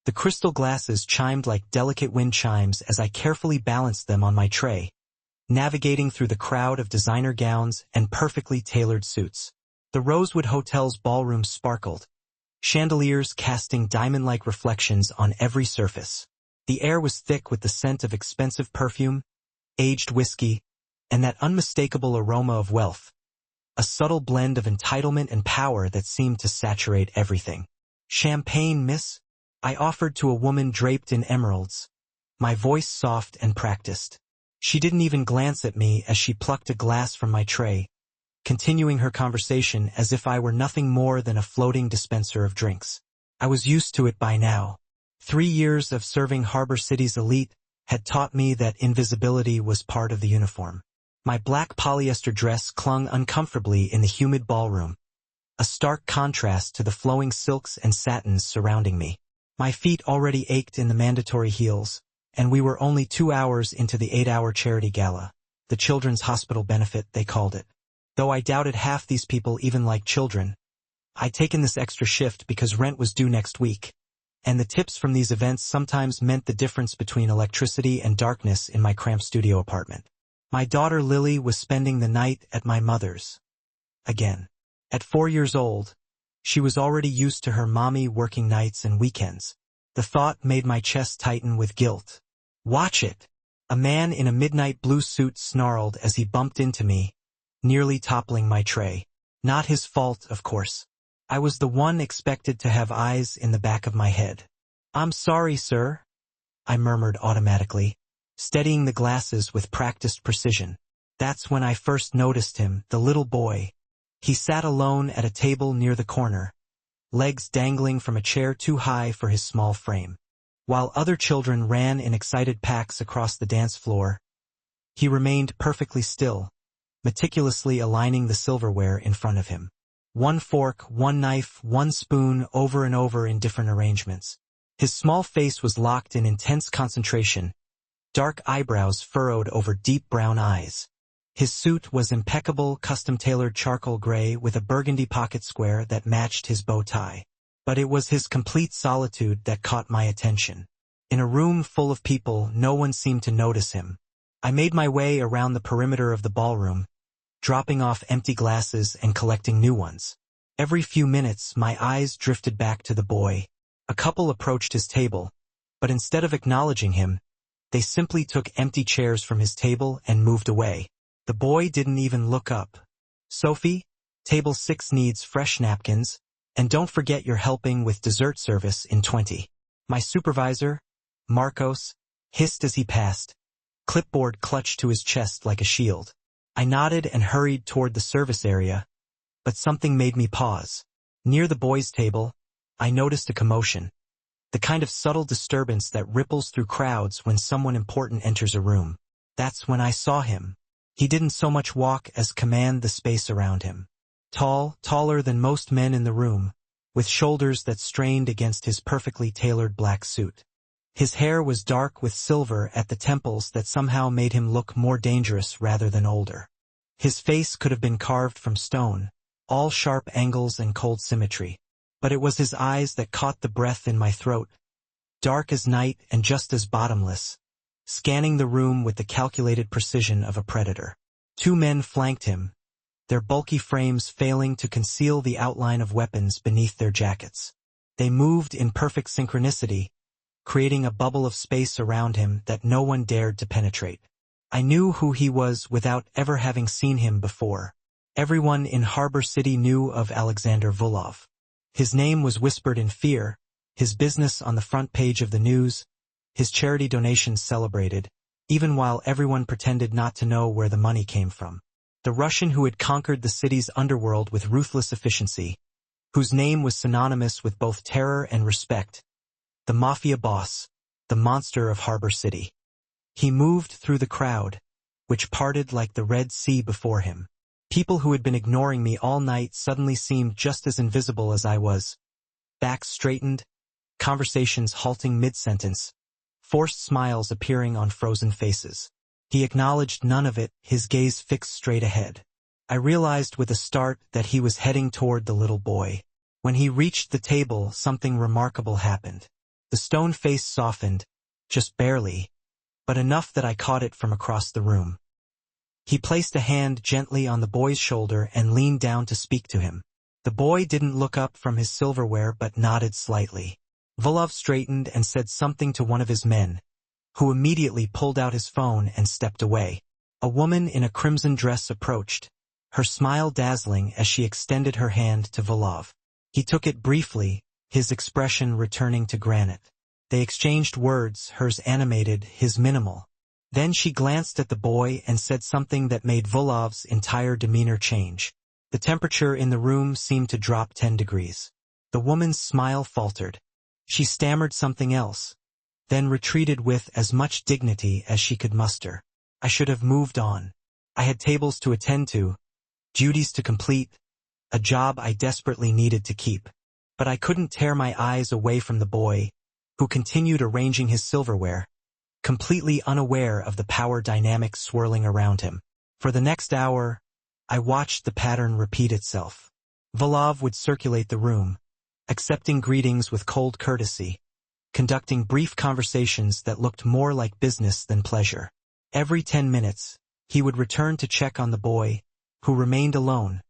The crystal glasses chimed like delicate wind chimes as I carefully balanced them on my tray, navigating through the crowd of designer gowns and perfectly tailored suits. The Rosewood Hotel's ballroom sparkled, chandeliers casting diamond-like reflections on every surface. The air was thick with the scent of expensive perfume, aged whiskey, and that unmistakable aroma of wealth, a subtle blend of entitlement and power that seemed to saturate everything. "Champagne, miss?" I offered to a woman draped in emeralds, my voice soft and practiced. She didn't even glance at me as she plucked a glass from my tray, continuing her conversation as if I were nothing more than a floating dispenser of drinks. I was used to it by now. 3 years of serving Harbor City's elite had taught me that invisibility was part of the uniform. My black polyester dress clung uncomfortably in the humid ballroom, a stark contrast to the flowing silks and satins surrounding me. My feet already ached in the mandatory heels, and we were only 2 hours into the 8-hour charity gala, the children's hospital benefit they called it. Though I doubted half these people even liked children, I'd taken this extra shift because rent was due next week, and the tips from these events sometimes meant the difference between electricity and darkness in my cramped studio apartment. My daughter Lily was spending the night at my mother's. Again. At 4 years old, she was already used to her mommy working nights and weekends. The thought made my chest tighten with guilt. "Watch it!" A man in a midnight blue suit snarled as he bumped into me, nearly toppling my tray. Not his fault, of course. I was the one expected to have eyes in the back of my head. "I'm sorry, sir," I murmured automatically, steadying the glasses with practiced precision. That's when I first noticed him, the little boy. He sat alone at a table near the corner, legs dangling from a chair too high for his small frame. While other children ran in excited packs across the dance floor, he remained perfectly still, meticulously aligning the silverware in front of him. One fork, one knife, one spoon, over and over in different arrangements. His small face was locked in intense concentration, dark eyebrows furrowed over deep brown eyes. His suit was impeccable, custom-tailored charcoal gray with a burgundy pocket square that matched his bow tie. But it was his complete solitude that caught my attention. In a room full of people, no one seemed to notice him. I made my way around the perimeter of the ballroom, dropping off empty glasses and collecting new ones. Every few minutes, my eyes drifted back to the boy. A couple approached his table, but instead of acknowledging him, they simply took empty chairs from his table and moved away. The boy didn't even look up. "Sophie, table 6 needs fresh napkins, and don't forget you're helping with dessert service in 20. My supervisor, Marcos, hissed as he passed, clipboard clutched to his chest like a shield. I nodded and hurried toward the service area, but something made me pause. Near the boys' table, I noticed a commotion, the kind of subtle disturbance that ripples through crowds when someone important enters a room. That's when I saw him. He didn't so much walk as command the space around him. Tall, taller than most men in the room, with shoulders that strained against his perfectly tailored black suit. His hair was dark with silver at the temples that somehow made him look more dangerous rather than older. His face could have been carved from stone, all sharp angles and cold symmetry. But it was his eyes that caught the breath in my throat, dark as night and just as bottomless, scanning the room with the calculated precision of a predator. 2 men flanked him, their bulky frames failing to conceal the outline of weapons beneath their jackets. They moved in perfect synchronicity, creating a bubble of space around him that no one dared to penetrate. I knew who he was without ever having seen him before. Everyone in Harbor City knew of Alexander Vulov. His name was whispered in fear, his business on the front page of the news, his charity donations celebrated, even while everyone pretended not to know where the money came from. The Russian who had conquered the city's underworld with ruthless efficiency, whose name was synonymous with both terror and respect. The Mafia boss, the monster of Harbor City. He moved through the crowd, which parted like the Red Sea before him. People who had been ignoring me all night suddenly seemed just as invisible as I was. Backs straightened, conversations halting mid-sentence, forced smiles appearing on frozen faces. He acknowledged none of it, his gaze fixed straight ahead. I realized with a start that he was heading toward the little boy. When he reached the table, something remarkable happened. The stone face softened, just barely, but enough that I caught it from across the room. He placed a hand gently on the boy's shoulder and leaned down to speak to him. The boy didn't look up from his silverware but nodded slightly. Volov straightened and said something to one of his men, who immediately pulled out his phone and stepped away. A woman in a crimson dress approached, her smile dazzling as she extended her hand to Volov. He took it briefly, his expression returning to granite. They exchanged words, hers animated, his minimal. Then she glanced at the boy and said something that made Volov's entire demeanor change. The temperature in the room seemed to drop 10 degrees. The woman's smile faltered. She stammered something else, then retreated with as much dignity as she could muster. I should have moved on. I had tables to attend to, duties to complete, a job I desperately needed to keep. But I couldn't tear my eyes away from the boy, who continued arranging his silverware, completely unaware of the power dynamics swirling around him. For the next hour, I watched the pattern repeat itself. Volov would circulate the room, accepting greetings with cold courtesy, conducting brief conversations that looked more like business than pleasure. Every 10 minutes, he would return to check on the boy, who remained alone,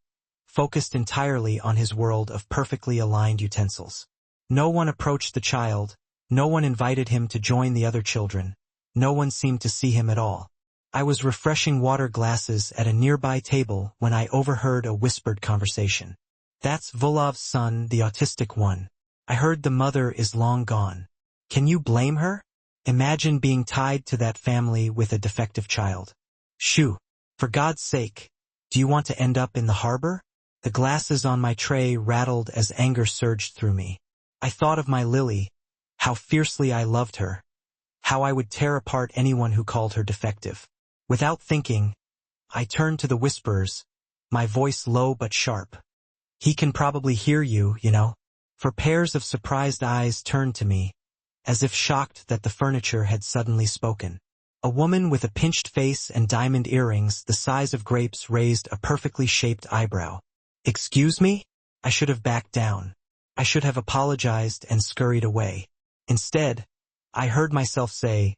focused entirely on his world of perfectly aligned utensils. No one approached the child, no one invited him to join the other children, no one seemed to see him at all. I was refreshing water glasses at a nearby table when I overheard a whispered conversation. "That's Volov's son, the autistic one. I heard the mother is long gone. Can you blame her? Imagine being tied to that family with a defective child. Shoo! For God's sake, do you want to end up in the harbor?" The glasses on my tray rattled as anger surged through me. I thought of my Lily, how fiercely I loved her, how I would tear apart anyone who called her defective. Without thinking, I turned to the whisperers, my voice low but sharp. "He can probably hear you, you know." For pairs of surprised eyes turned to me, as if shocked that the furniture had suddenly spoken. A woman with a pinched face and diamond earrings the size of grapes raised a perfectly shaped eyebrow. "Excuse me?" I should have backed down. I should have apologized and scurried away. Instead, I heard myself say,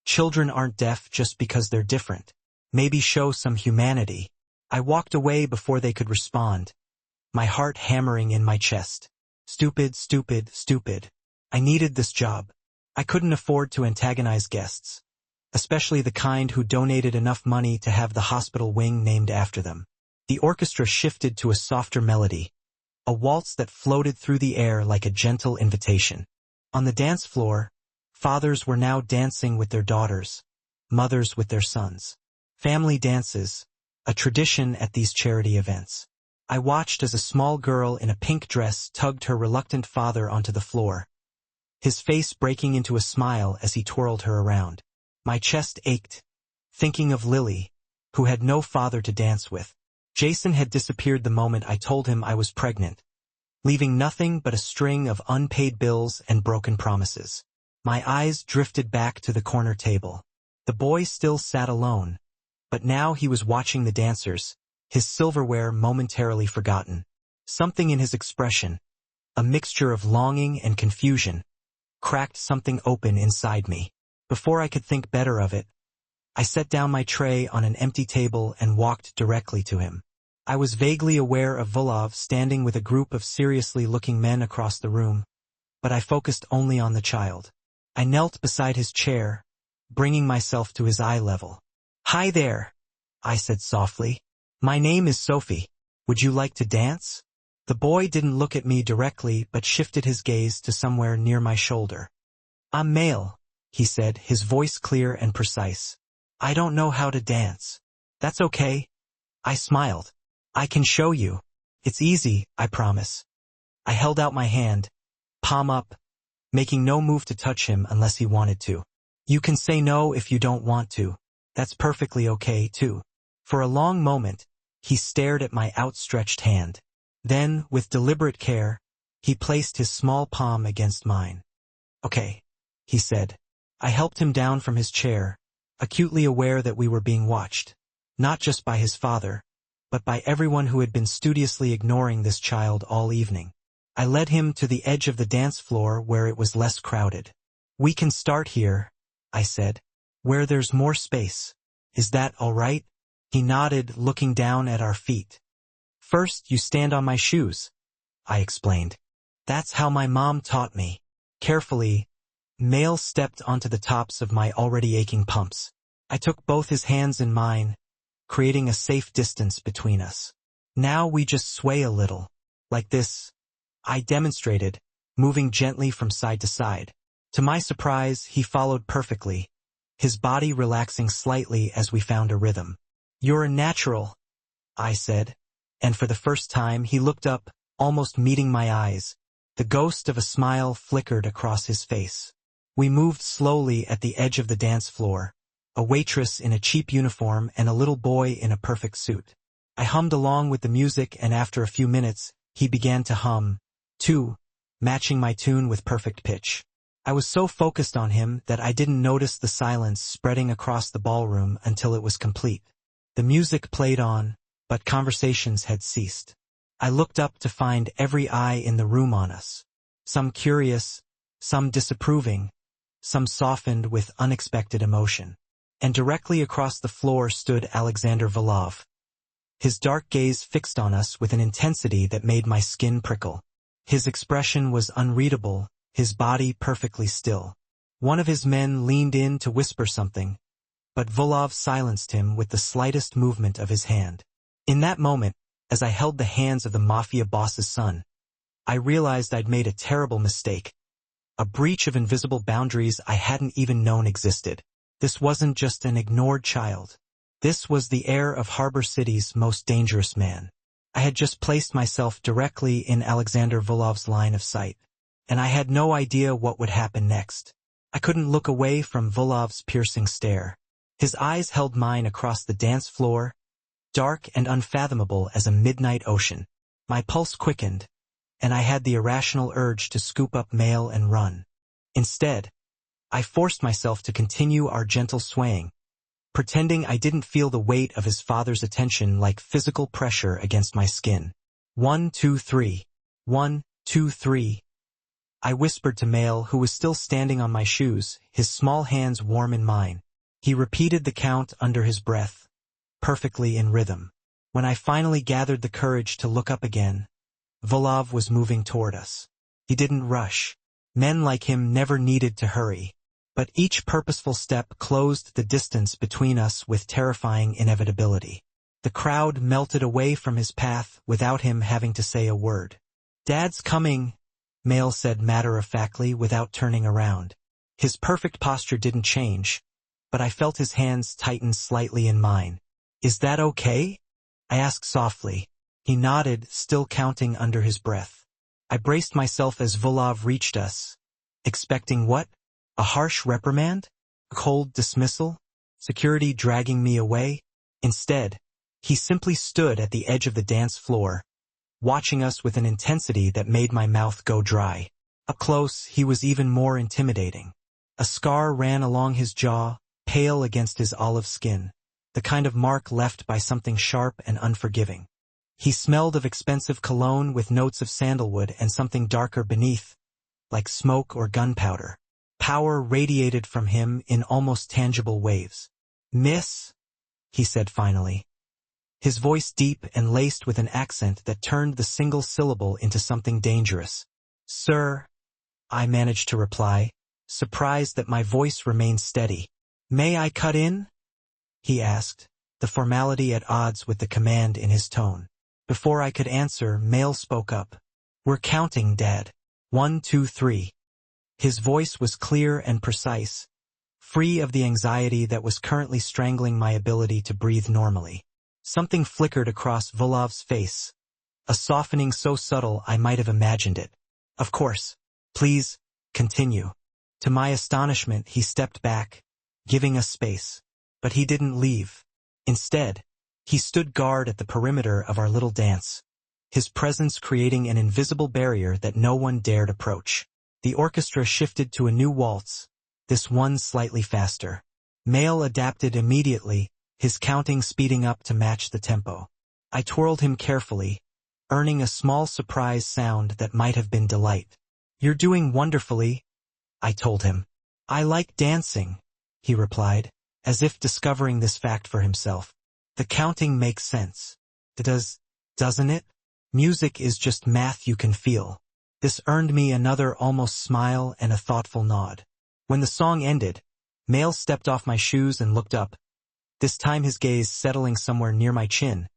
"Children aren't deaf just because they're different. Maybe show some humanity." I walked away before they could respond, my heart hammering in my chest. Stupid, stupid, stupid. I needed this job. I couldn't afford to antagonize guests, especially the kind who donated enough money to have the hospital wing named after them. The orchestra shifted to a softer melody, a waltz that floated through the air like a gentle invitation. On the dance floor, fathers were now dancing with their daughters, mothers with their sons. Family dances, a tradition at these charity events. I watched as a small girl in a pink dress tugged her reluctant father onto the floor, his face breaking into a smile as he twirled her around. My chest ached, thinking of Lily, who had no father to dance with. Jason had disappeared the moment I told him I was pregnant, leaving nothing but a string of unpaid bills and broken promises. My eyes drifted back to the corner table. The boy still sat alone, but now he was watching the dancers, his silverware momentarily forgotten. Something in his expression, a mixture of longing and confusion, cracked something open inside me. Before I could think better of it, I set down my tray on an empty table and walked directly to him. I was vaguely aware of Volov standing with a group of seriously looking men across the room, but I focused only on the child. I knelt beside his chair, bringing myself to his eye level. "Hi there," I said softly. "My name is Sophie. Would you like to dance?" The boy didn't look at me directly but shifted his gaze to somewhere near my shoulder. "I'm male," he said, his voice clear and precise. "I don't know how to dance." "That's okay." I smiled. "I can show you. It's easy, I promise." I held out my hand, palm up, making no move to touch him unless he wanted to. "You can say no if you don't want to. That's perfectly okay, too." For a long moment, he stared at my outstretched hand. Then, with deliberate care, he placed his small palm against mine. "Okay," he said. I helped him down from his chair, acutely aware that we were being watched, not just by his father, but by everyone who had been studiously ignoring this child all evening. I led him to the edge of the dance floor where it was less crowded. We can start here, I said, where there's more space. Is that all right? He nodded, looking down at our feet. First, you stand on my shoes, I explained. That's how my mom taught me. Carefully, Male stepped onto the tops of my already aching pumps. I took both his hands in mine, creating a safe distance between us. Now we just sway a little. Like this, I demonstrated, moving gently from side to side. To my surprise, he followed perfectly, his body relaxing slightly as we found a rhythm. You're a natural, I said, and for the first time he looked up, almost meeting my eyes. The ghost of a smile flickered across his face. We moved slowly at the edge of the dance floor, a waitress in a cheap uniform and a little boy in a perfect suit. I hummed along with the music, and after a few minutes, he began to hum, too, matching my tune with perfect pitch. I was so focused on him that I didn't notice the silence spreading across the ballroom until it was complete. The music played on, but conversations had ceased. I looked up to find every eye in the room on us. Some curious, some disapproving, some softened with unexpected emotion. And directly across the floor stood Alexander Volov. His dark gaze fixed on us with an intensity that made my skin prickle. His expression was unreadable, his body perfectly still. One of his men leaned in to whisper something, but Volov silenced him with the slightest movement of his hand. In that moment, as I held the hands of the Mafia boss's son, I realized I'd made a terrible mistake. A breach of invisible boundaries I hadn't even known existed. This wasn't just an ignored child. This was the heir of Harbor City's most dangerous man. I had just placed myself directly in Alexander Volov's line of sight, and I had no idea what would happen next. I couldn't look away from Volov's piercing stare. His eyes held mine across the dance floor, dark and unfathomable as a midnight ocean. My pulse quickened, and I had the irrational urge to scoop up Male and run. Instead, I forced myself to continue our gentle swaying, pretending I didn't feel the weight of his father's attention like physical pressure against my skin. 1, 2, 3. 1, 2, 3. I whispered to Male, who was still standing on my shoes, his small hands warm in mine. He repeated the count under his breath, perfectly in rhythm. When I finally gathered the courage to look up again, Volov was moving toward us. He didn't rush. Men like him never needed to hurry. But each purposeful step closed the distance between us with terrifying inevitability. The crowd melted away from his path without him having to say a word. "Dad's coming," Male said matter-of-factly without turning around. His perfect posture didn't change, but I felt his hands tighten slightly in mine. "Is that okay?" I asked softly. He nodded, still counting under his breath. I braced myself as Volov reached us, expecting what? A harsh reprimand? A cold dismissal? Security dragging me away? Instead, he simply stood at the edge of the dance floor, watching us with an intensity that made my mouth go dry. Up close, he was even more intimidating. A scar ran along his jaw, pale against his olive skin, the kind of mark left by something sharp and unforgiving. He smelled of expensive cologne with notes of sandalwood and something darker beneath, like smoke or gunpowder. Power radiated from him in almost tangible waves. "Miss," he said finally, his voice deep and laced with an accent that turned the single syllable into something dangerous. "Sir," I managed to reply, surprised that my voice remained steady. "May I cut in?" he asked, the formality at odds with the command in his tone. Before I could answer, Male spoke up. "We're counting, Dad. 1, 2, 3. His voice was clear and precise, free of the anxiety that was currently strangling my ability to breathe normally. Something flickered across Volov's face, a softening so subtle I might have imagined it. "Of course. Please, continue." To my astonishment, he stepped back, giving us space. But he didn't leave. Instead, he stood guard at the perimeter of our little dance, his presence creating an invisible barrier that no one dared approach. The orchestra shifted to a new waltz, this one slightly faster. Male adapted immediately, his counting speeding up to match the tempo. I twirled him carefully, earning a small surprise sound that might have been delight. "You're doing wonderfully," I told him. I like dancing, he replied, as if discovering this fact for himself. The counting makes sense. Doesn't it? Music is just math you can feel. This earned me another almost smile and a thoughtful nod. When the song ended, Male stepped off my shoes and looked up, this time his gaze settling somewhere near my chin,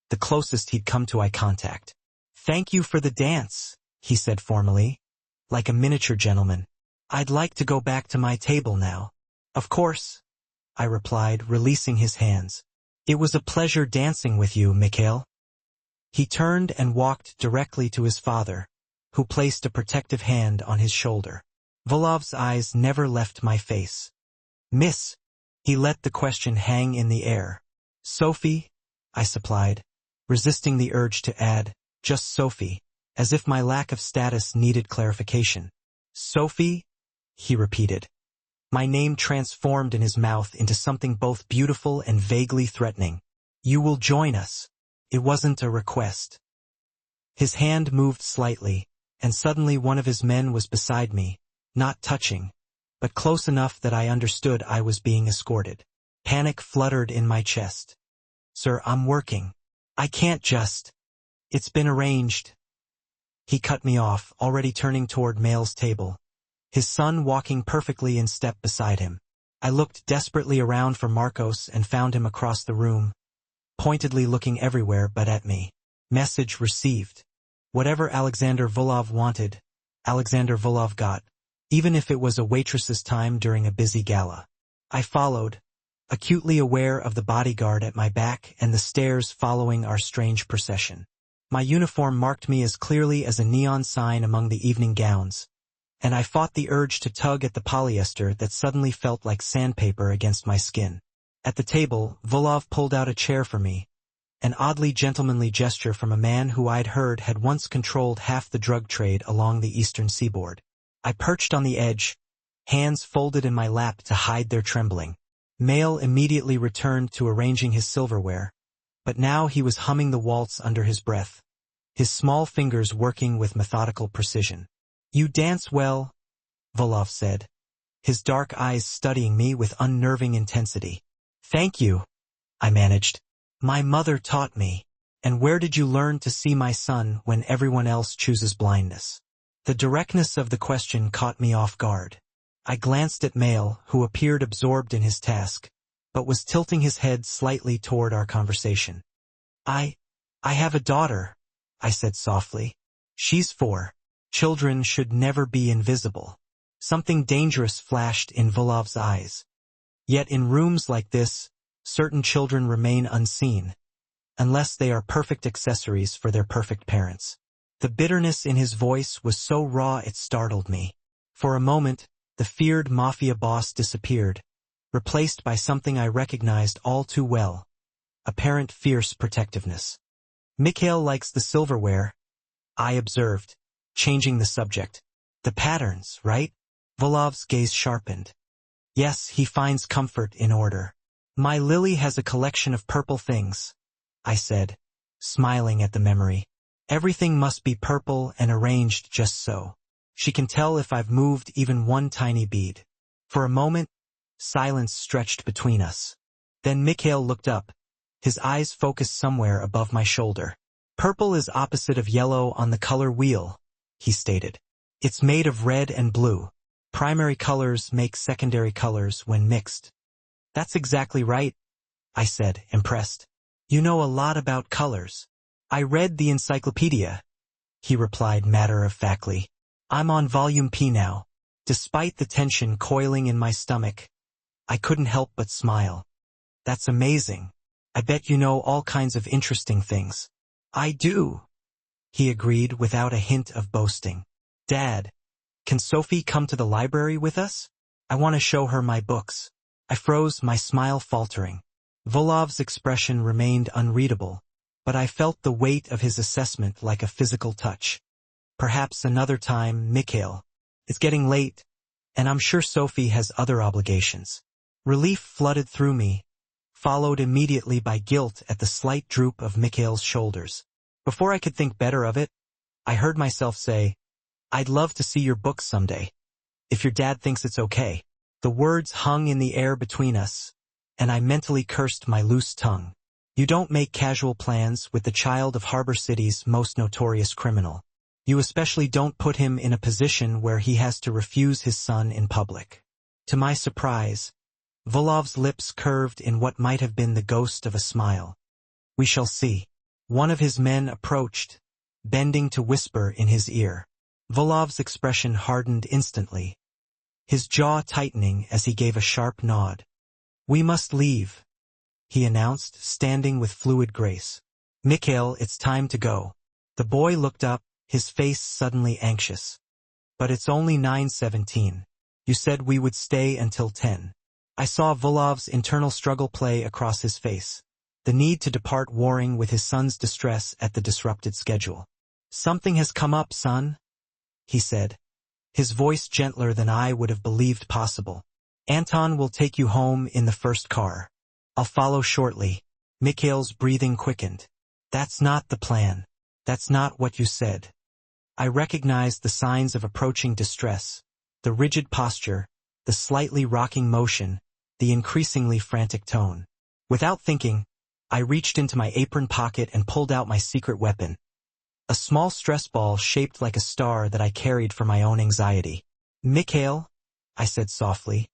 the closest he'd come to eye contact. Thank you for the dance, he said formally, like a miniature gentleman. I'd like to go back to my table now. Of course, I replied, releasing his hands. It was a pleasure dancing with you, Mikhail. He turned and walked directly to his father, who placed a protective hand on his shoulder. Volov's eyes never left my face. Miss, he let the question hang in the air. Sophie, I supplied, resisting the urge to add, just Sophie, as if my lack of status needed clarification. Sophie, he repeated. My name transformed in his mouth into something both beautiful and vaguely threatening. You will join us. It wasn't a request. His hand moved slightly, and suddenly one of his men was beside me, not touching, but close enough that I understood I was being escorted. Panic fluttered in my chest. Sir, I'm working. I can't just. It's been arranged. He cut me off, already turning toward Male's table, his son walking perfectly in step beside him. I looked desperately around for Marcos and found him across the room, pointedly looking everywhere but at me. Message received. Whatever Alexander Volov wanted, Alexander Volov got, even if it was a waitress's time during a busy gala. I followed, acutely aware of the bodyguard at my back and the stairs following our strange procession. My uniform marked me as clearly as a neon sign among the evening gowns, and I fought the urge to tug at the polyester that suddenly felt like sandpaper against my skin. At the table, Volov pulled out a chair for me, an oddly gentlemanly gesture from a man who I'd heard had once controlled half the drug trade along the eastern seaboard. I perched on the edge, hands folded in my lap to hide their trembling. Male immediately returned to arranging his silverware, but now he was humming the waltz under his breath, his small fingers working with methodical precision. You dance well, Volov said, his dark eyes studying me with unnerving intensity. Thank you, I managed. My mother taught me. And where did you learn to see my son when everyone else chooses blindness? The directness of the question caught me off guard. I glanced at Male, who appeared absorbed in his task, but was tilting his head slightly toward our conversation. I have a daughter, I said softly. She's 4. Children should never be invisible. Something dangerous flashed in Volov's eyes. Yet in rooms like this, certain children remain unseen, unless they are perfect accessories for their perfect parents. The bitterness in his voice was so raw it startled me. For a moment, the feared Mafia boss disappeared, replaced by something I recognized all too well, apparent fierce protectiveness. Mikhail likes the silverware, I observed, changing the subject. The patterns, right? Volov's gaze sharpened. Yes, he finds comfort in order. My Lily has a collection of purple things, I said, smiling at the memory. Everything must be purple and arranged just so. She can tell if I've moved even one tiny bead. For a moment, silence stretched between us. Then Mikhail looked up, his eyes focused somewhere above my shoulder. Purple is opposite of yellow on the color wheel, he stated. It's made of red and blue. Primary colors make secondary colors when mixed. That's exactly right, I said, impressed. You know a lot about colors. I read the encyclopedia, he replied matter-of-factly. I'm on volume P now. Despite the tension coiling in my stomach, I couldn't help but smile. That's amazing. I bet you know all kinds of interesting things. I do, he agreed without a hint of boasting. Dad, can Sophie come to the library with us? I want to show her my books. I froze, my smile faltering. Volov's expression remained unreadable, but I felt the weight of his assessment like a physical touch. Perhaps another time, Mikhail. It's getting late, and I'm sure Sophie has other obligations. Relief flooded through me, followed immediately by guilt at the slight droop of Mikhail's shoulders. Before I could think better of it, I heard myself say, I'd love to see your books someday, if your dad thinks it's okay. The words hung in the air between us, and I mentally cursed my loose tongue. You don't make casual plans with the child of Harbor City's most notorious criminal. You especially don't put him in a position where he has to refuse his son in public. To my surprise, Volov's lips curved in what might have been the ghost of a smile. We shall see. One of his men approached, bending to whisper in his ear. Volov's expression hardened instantly, his jaw tightening as he gave a sharp nod. We must leave, he announced, standing with fluid grace. Mikhail, it's time to go. The boy looked up, his face suddenly anxious. But it's only 9:17. You said we would stay until 10. I saw Volov's internal struggle play across his face, the need to depart warring with his son's distress at the disrupted schedule. Something has come up, son, he said, his voice gentler than I would have believed possible. Anton will take you home in the first car. I'll follow shortly. Mikhail's breathing quickened. That's not the plan. That's not what you said. I recognized the signs of approaching distress, the rigid posture, the slightly rocking motion, the increasingly frantic tone. Without thinking, I reached into my apron pocket and pulled out my secret weapon, a small stress ball shaped like a star that I carried for my own anxiety. Mikhail, I said softly,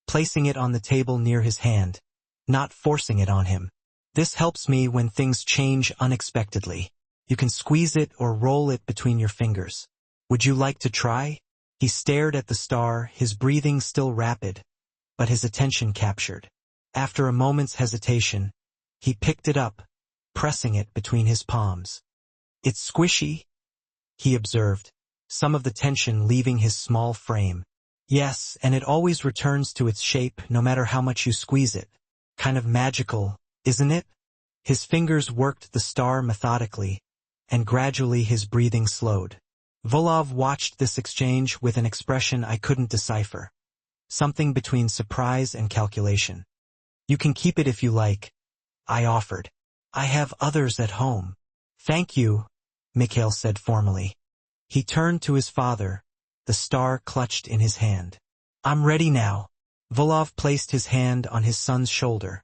placing it on the table near his hand, not forcing it on him. This helps me when things change unexpectedly. You can squeeze it or roll it between your fingers. Would you like to try? He stared at the star, his breathing still rapid, but his attention captured. After a moment's hesitation, he picked it up, pressing it between his palms. It's squishy, he observed, some of the tension leaving his small frame. Yes, and it always returns to its shape no matter how much you squeeze it. Kind of magical, isn't it? His fingers worked the star methodically, and gradually his breathing slowed. Volov watched this exchange with an expression I couldn't decipher, something between surprise and calculation. You can keep it if you like, I offered. I have others at home. Thank you, Mikhail said formally. He turned to his father, the star clutched in his hand. I'm ready now. Volov placed his hand on his son's shoulder,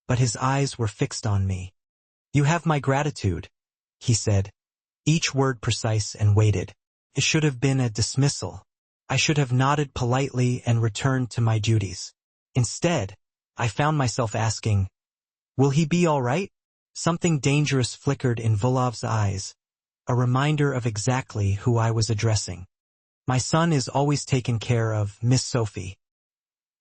but his eyes were fixed on me. You have my gratitude, he said, each word precise and weighted. It should have been a dismissal. I should have nodded politely and returned to my duties. Instead, I found myself asking, will he be all right? Something dangerous flickered in Volov's eyes, a reminder of exactly who I was addressing. My son is always taken care of, Miss Sophie.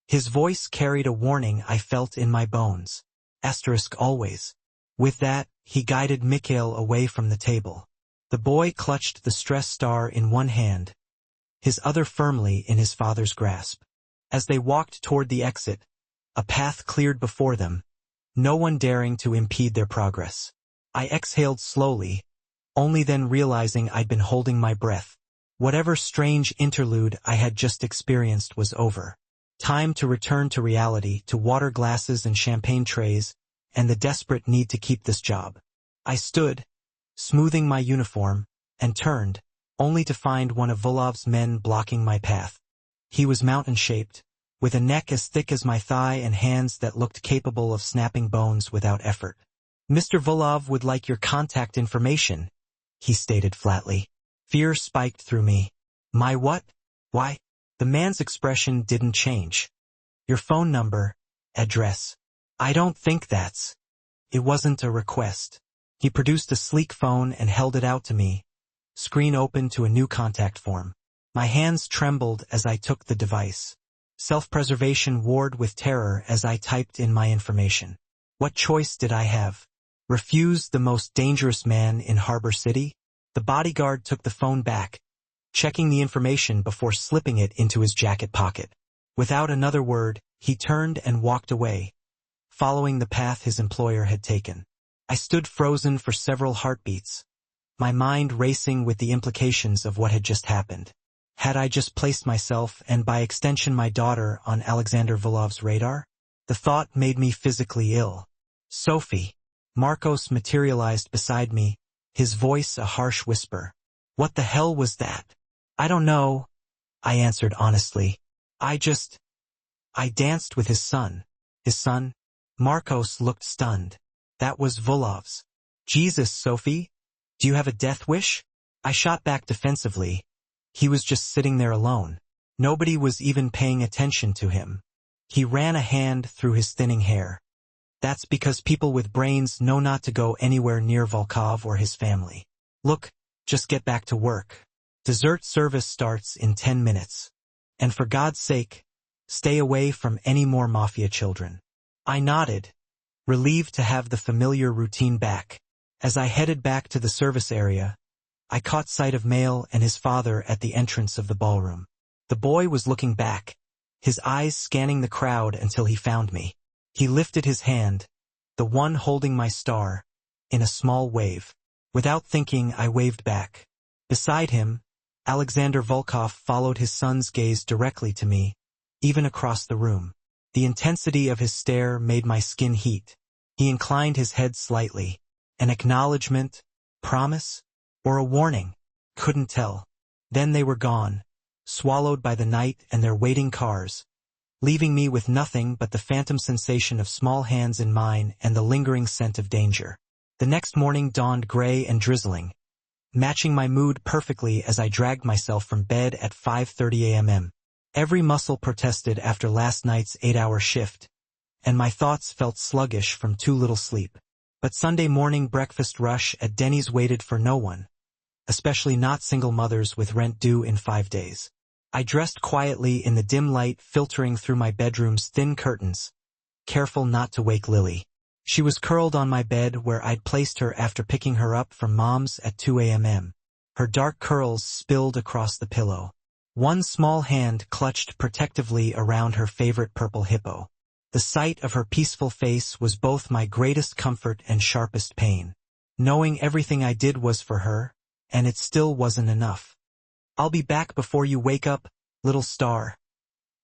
His voice carried a warning I felt in my bones. Asterisk always. With that, he guided Mikhail away from the table. The boy clutched the stress star in one hand, his other firmly in his father's grasp. As they walked toward the exit, a path cleared before them, no one daring to impede their progress. I exhaled slowly, only then realizing I'd been holding my breath. Whatever strange interlude I had just experienced was over. Time to return to reality, to water glasses and champagne trays, and the desperate need to keep this job. I stood, smoothing my uniform, and turned, only to find one of Volov's men blocking my path. He was mountain-shaped, with a neck as thick as my thigh and hands that looked capable of snapping bones without effort. Mr. Volov would like your contact information, he stated flatly. Fear spiked through me. My what? Why? The man's expression didn't change. Your phone number, address. I don't think that's. It wasn't a request. He produced a sleek phone and held it out to me, screen open to a new contact form. My hands trembled as I took the device. Self-preservation warred with terror as I typed in my information. What choice did I have? Refuse the most dangerous man in Harbor City? The bodyguard took the phone back, checking the information before slipping it into his jacket pocket. Without another word, he turned and walked away, following the path his employer had taken. I stood frozen for several heartbeats, my mind racing with the implications of what had just happened. Had I just placed myself, and by extension my daughter, on Alexander Volov's radar? The thought made me physically ill. Sophie. Marcos materialized beside me, his voice a harsh whisper. What the hell was that? I don't know, I answered honestly. I I danced with his son. His son? Marcos looked stunned. That was Volov's. Jesus, Sophie? Do you have a death wish? I shot back defensively. He was just sitting there alone. Nobody was even paying attention to him. He ran a hand through his thinning hair. That's because people with brains know not to go anywhere near Volkov or his family. Look, just get back to work. Dessert service starts in 10 minutes. And for God's sake, stay away from any more Mafia children. I nodded, relieved to have the familiar routine back. As I headed back to the service area, I caught sight of Mail and his father at the entrance of the ballroom. The boy was looking back, his eyes scanning the crowd until he found me. He lifted his hand, the one holding my star, in a small wave. Without thinking, I waved back. Beside him, Alexander Volkov followed his son's gaze directly to me, even across the room. The intensity of his stare made my skin heat. He inclined his head slightly. An acknowledgement, promise, or a warning? Couldn't tell. Then they were gone, swallowed by the night and their waiting cars, leaving me with nothing but the phantom sensation of small hands in mine and the lingering scent of danger. The next morning dawned gray and drizzling, matching my mood perfectly as I dragged myself from bed at 5:30 a.m. Every muscle protested after last night's 8-hour shift, and my thoughts felt sluggish from too little sleep. But Sunday morning breakfast rush at Denny's waited for no one, especially not single mothers with rent due in 5 days. I dressed quietly in the dim light filtering through my bedroom's thin curtains, careful not to wake Lily. She was curled on my bed where I'd placed her after picking her up from Mom's at 2 a.m. Her dark curls spilled across the pillow. One small hand clutched protectively around her favorite purple hippo. The sight of her peaceful face was both my greatest comfort and sharpest pain. Knowing everything I did was for her, and it still wasn't enough. "I'll be back before you wake up, little star,"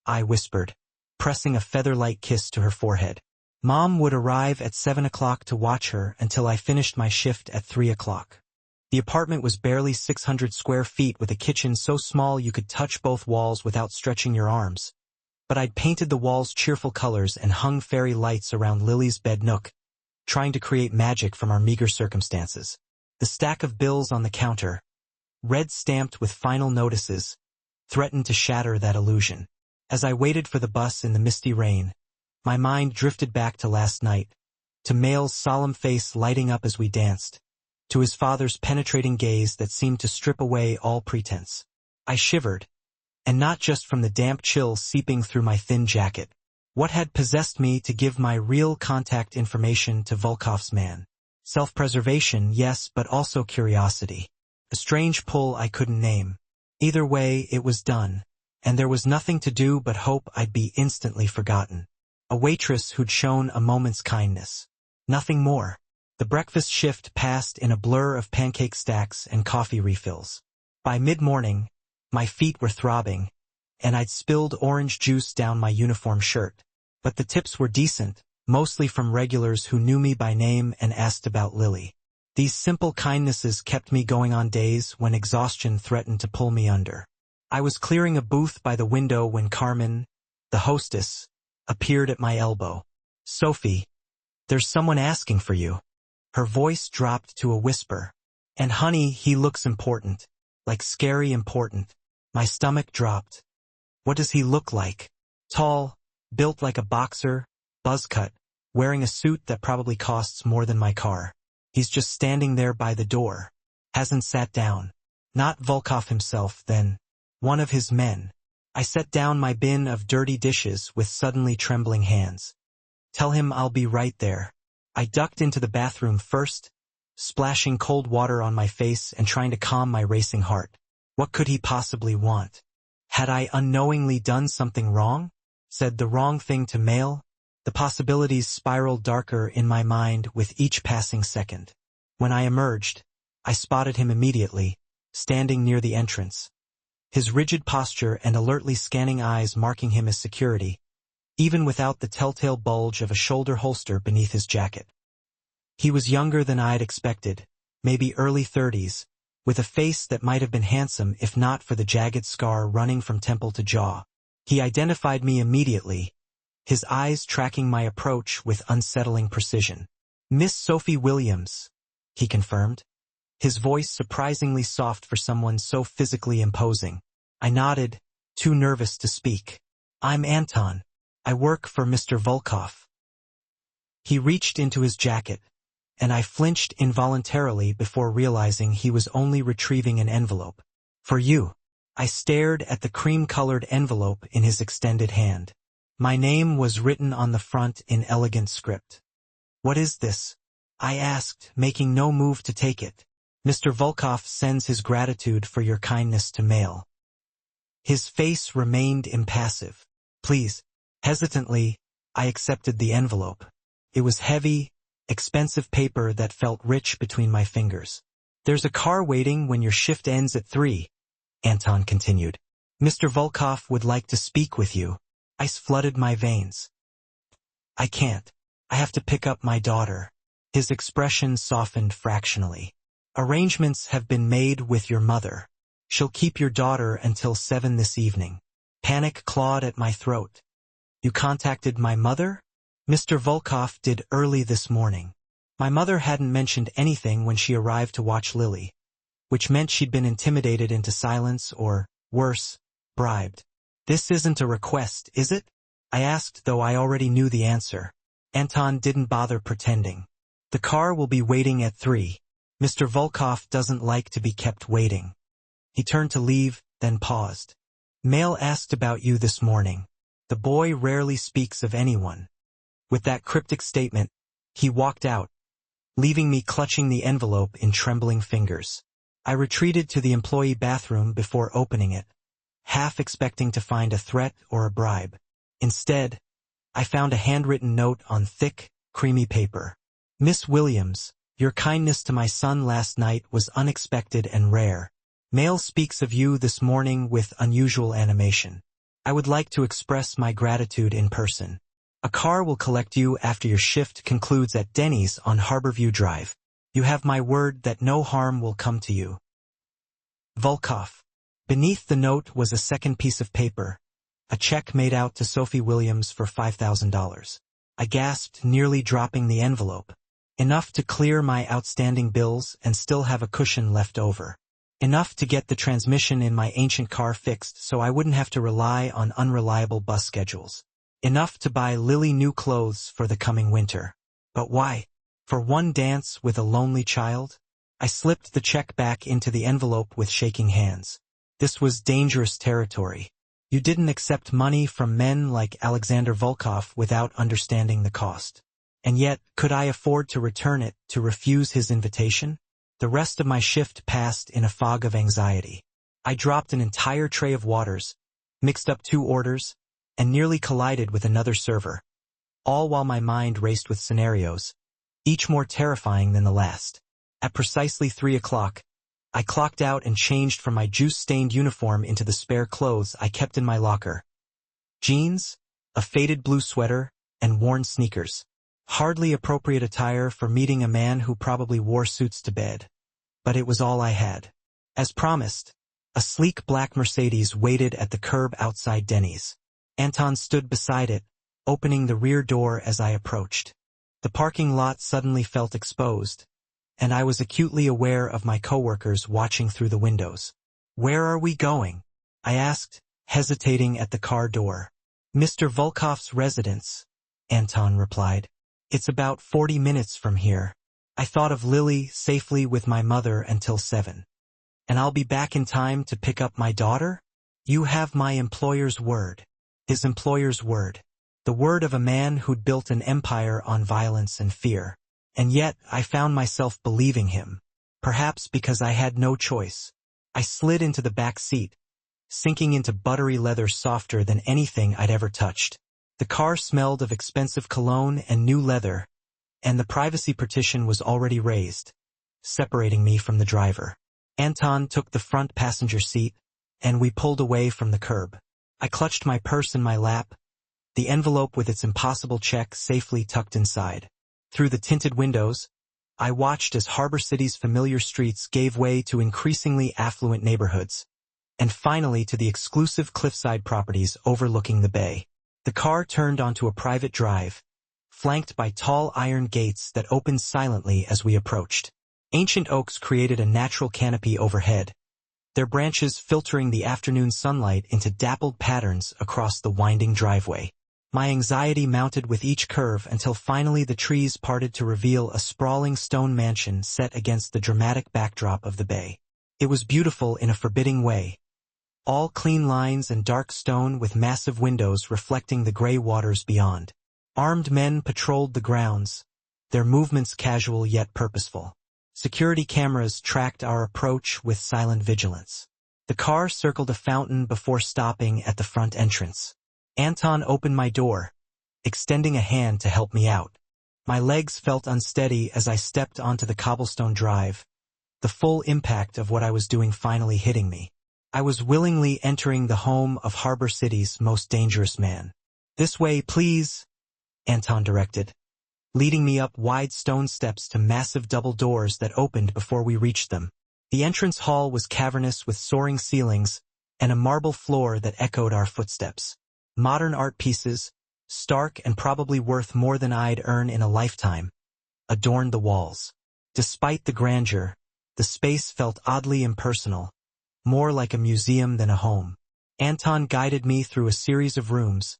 I whispered, pressing a feather-light kiss to her forehead. Mom would arrive at 7 o'clock to watch her until I finished my shift at 3 o'clock. The apartment was barely 600 square feet with a kitchen so small you could touch both walls without stretching your arms. But I'd painted the walls cheerful colors and hung fairy lights around Lily's bed nook, trying to create magic from our meager circumstances. The stack of bills on the counter, red stamped with final notices, threatened to shatter that illusion. As I waited for the bus in the misty rain, my mind drifted back to last night, to Mail's solemn face lighting up as we danced, to his father's penetrating gaze that seemed to strip away all pretense. I shivered, and not just from the damp chill seeping through my thin jacket. What had possessed me to give my real contact information to Volkov's man? Self-preservation, yes, but also curiosity. A strange pull I couldn't name. Either way, it was done, and there was nothing to do but hope I'd be instantly forgotten. A waitress who'd shown a moment's kindness. Nothing more. The breakfast shift passed in a blur of pancake stacks and coffee refills. By mid-morning, my feet were throbbing, and I'd spilled orange juice down my uniform shirt. But the tips were decent, mostly from regulars who knew me by name and asked about Lily. These simple kindnesses kept me going on days when exhaustion threatened to pull me under. I was clearing a booth by the window when Carmen, the hostess, appeared at my elbow. "Sophie, there's someone asking for you." Her voice dropped to a whisper. "And honey, he looks important. Like scary important." My stomach dropped. "What does he look like?" "Tall, built like a boxer, buzzcut, wearing a suit that probably costs more than my car. He's just standing there by the door. Hasn't sat down." "Not Volkov himself, then. One of his men." I set down my bin of dirty dishes with suddenly trembling hands. "Tell him I'll be right there." I ducked into the bathroom first, splashing cold water on my face and trying to calm my racing heart. What could he possibly want? Had I unknowingly done something wrong? Said the wrong thing to Mail? The possibilities spiraled darker in my mind with each passing second. When I emerged, I spotted him immediately, standing near the entrance. His rigid posture and alertly scanning eyes marking him as security, even without the telltale bulge of a shoulder holster beneath his jacket. He was younger than I'd expected, maybe early 30s, with a face that might have been handsome if not for the jagged scar running from temple to jaw. He identified me immediately, his eyes tracking my approach with unsettling precision. "Miss Sophie Williams," he confirmed, his voice surprisingly soft for someone so physically imposing. I nodded, too nervous to speak. "I'm Anton. I work for Mr. Volkov." He reached into his jacket, and I flinched involuntarily before realizing he was only retrieving an envelope. "For you." I stared at the cream-colored envelope in his extended hand. My name was written on the front in elegant script. "What is this?" I asked, making no move to take it. "Mr. Volkov sends his gratitude for your kindness to mail." His face remained impassive. "Please." Hesitantly, I accepted the envelope. It was heavy, expensive paper that felt rich between my fingers. "There's a car waiting when your shift ends at 3, Anton continued. "Mr. Volkov would like to speak with you." Ice flooded my veins. "I can't. I have to pick up my daughter." His expression softened fractionally. "Arrangements have been made with your mother. She'll keep your daughter until 7 this evening." Panic clawed at my throat. "You contacted my mother?" "Mr. Volkov did early this morning. My mother hadn't mentioned anything when she arrived to watch Lily, which meant she'd been intimidated into silence or, worse, bribed." "This isn't a request, is it?" I asked, though I already knew the answer. Anton didn't bother pretending. "The car will be waiting at 3. Mr. Volkov doesn't like to be kept waiting." He turned to leave, then paused. "Mail asked about you this morning. The boy rarely speaks of anyone." With that cryptic statement, he walked out, leaving me clutching the envelope in trembling fingers. I retreated to the employee bathroom before opening it, half expecting to find a threat or a bribe. Instead, I found a handwritten note on thick, creamy paper. "Miss Williams, your kindness to my son last night was unexpected and rare. Mail speaks of you this morning with unusual animation. I would like to express my gratitude in person. A car will collect you after your shift concludes at Denny's on Harborview Drive. You have my word that no harm will come to you. Volkov." Beneath the note was a second piece of paper, a check made out to Sophie Williams for $5,000. I gasped, nearly dropping the envelope. Enough to clear my outstanding bills and still have a cushion left over. Enough to get the transmission in my ancient car fixed so I wouldn't have to rely on unreliable bus schedules. Enough to buy Lily new clothes for the coming winter. But why? For one dance with a lonely child? I slipped the check back into the envelope with shaking hands. This was dangerous territory. You didn't accept money from men like Alexander Volkov without understanding the cost. And yet, could I afford to return it, to refuse his invitation? The rest of my shift passed in a fog of anxiety. I dropped an entire tray of waters, mixed up 2 orders, and nearly collided with another server, all while my mind raced with scenarios, each more terrifying than the last. At precisely 3 o'clock, I clocked out and changed from my juice-stained uniform into the spare clothes I kept in my locker. Jeans, a faded blue sweater, and worn sneakers. Hardly appropriate attire for meeting a man who probably wore suits to bed. But it was all I had. As promised, a sleek black Mercedes waited at the curb outside Denny's. Anton stood beside it, opening the rear door as I approached. The parking lot suddenly felt exposed, and I was acutely aware of my coworkers watching through the windows. "Where are we going?" I asked, hesitating at the car door. "Mr. Volkov's residence," Anton replied. "It's about 40 minutes from here. I thought of Lily safely with my mother until 7. And I'll be back in time to pick up my daughter? You have my employer's word." His employer's word. The word of a man who'd built an empire on violence and fear. And yet, I found myself believing him. Perhaps because I had no choice. I slid into the back seat, sinking into buttery leather softer than anything I'd ever touched. The car smelled of expensive cologne and new leather, and the privacy partition was already raised, separating me from the driver. Anton took the front passenger seat, and we pulled away from the curb. I clutched my purse in my lap, the envelope with its impossible check safely tucked inside. Through the tinted windows, I watched as Harbor City's familiar streets gave way to increasingly affluent neighborhoods, and finally to the exclusive cliffside properties overlooking the bay. The car turned onto a private drive, flanked by tall iron gates that opened silently as we approached. Ancient oaks created a natural canopy overhead, their branches filtering the afternoon sunlight into dappled patterns across the winding driveway. My anxiety mounted with each curve until finally the trees parted to reveal a sprawling stone mansion set against the dramatic backdrop of the bay. It was beautiful in a forbidding way, all clean lines and dark stone with massive windows reflecting the gray waters beyond. Armed men patrolled the grounds, their movements casual yet purposeful. Security cameras tracked our approach with silent vigilance. The car circled a fountain before stopping at the front entrance. Anton opened my door, extending a hand to help me out. My legs felt unsteady as I stepped onto the cobblestone drive, the full impact of what I was doing finally hitting me. I was willingly entering the home of Harbor City's most dangerous man. "This way, please," Anton directed, leading me up wide stone steps to massive double doors that opened before we reached them. The entrance hall was cavernous with soaring ceilings and a marble floor that echoed our footsteps. Modern art pieces, stark and probably worth more than I'd earn in a lifetime, adorned the walls. Despite the grandeur, the space felt oddly impersonal, more like a museum than a home. Anton guided me through a series of rooms,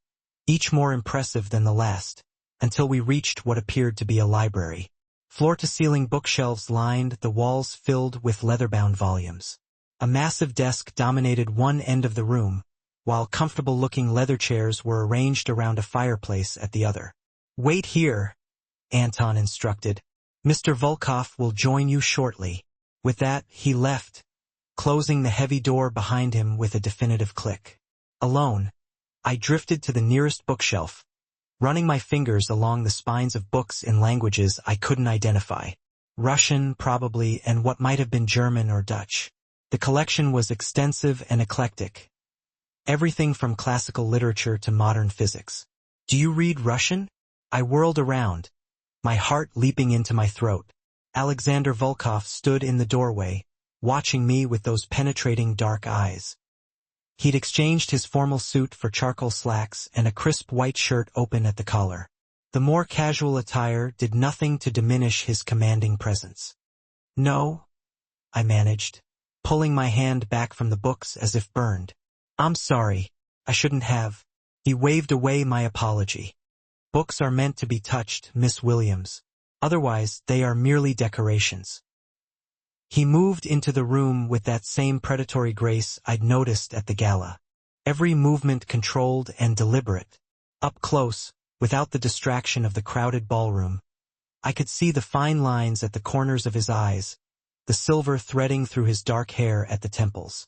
each more impressive than the last, until we reached what appeared to be a library. Floor-to-ceiling bookshelves lined the walls filled with leather-bound volumes. A massive desk dominated one end of the room, while comfortable-looking leather chairs were arranged around a fireplace at the other. "Wait here," Anton instructed. "Mr. Volkov will join you shortly." With that, he left, closing the heavy door behind him with a definitive click. Alone, I drifted to the nearest bookshelf, running my fingers along the spines of books in languages I couldn't identify. Russian, probably, and what might have been German or Dutch. The collection was extensive and eclectic. Everything from classical literature to modern physics. "Do you read Russian?" I whirled around, my heart leaping into my throat. Alexander Volkov stood in the doorway, watching me with those penetrating dark eyes. He'd exchanged his formal suit for charcoal slacks and a crisp white shirt open at the collar. The more casual attire did nothing to diminish his commanding presence. "No," I managed, pulling my hand back from the books as if burned. "I'm sorry, I shouldn't have." He waved away my apology. "Books are meant to be touched, Miss Williams. Otherwise, they are merely decorations." He moved into the room with that same predatory grace I'd noticed at the gala. Every movement controlled and deliberate. Up close, without the distraction of the crowded ballroom, I could see the fine lines at the corners of his eyes, the silver threading through his dark hair at the temples.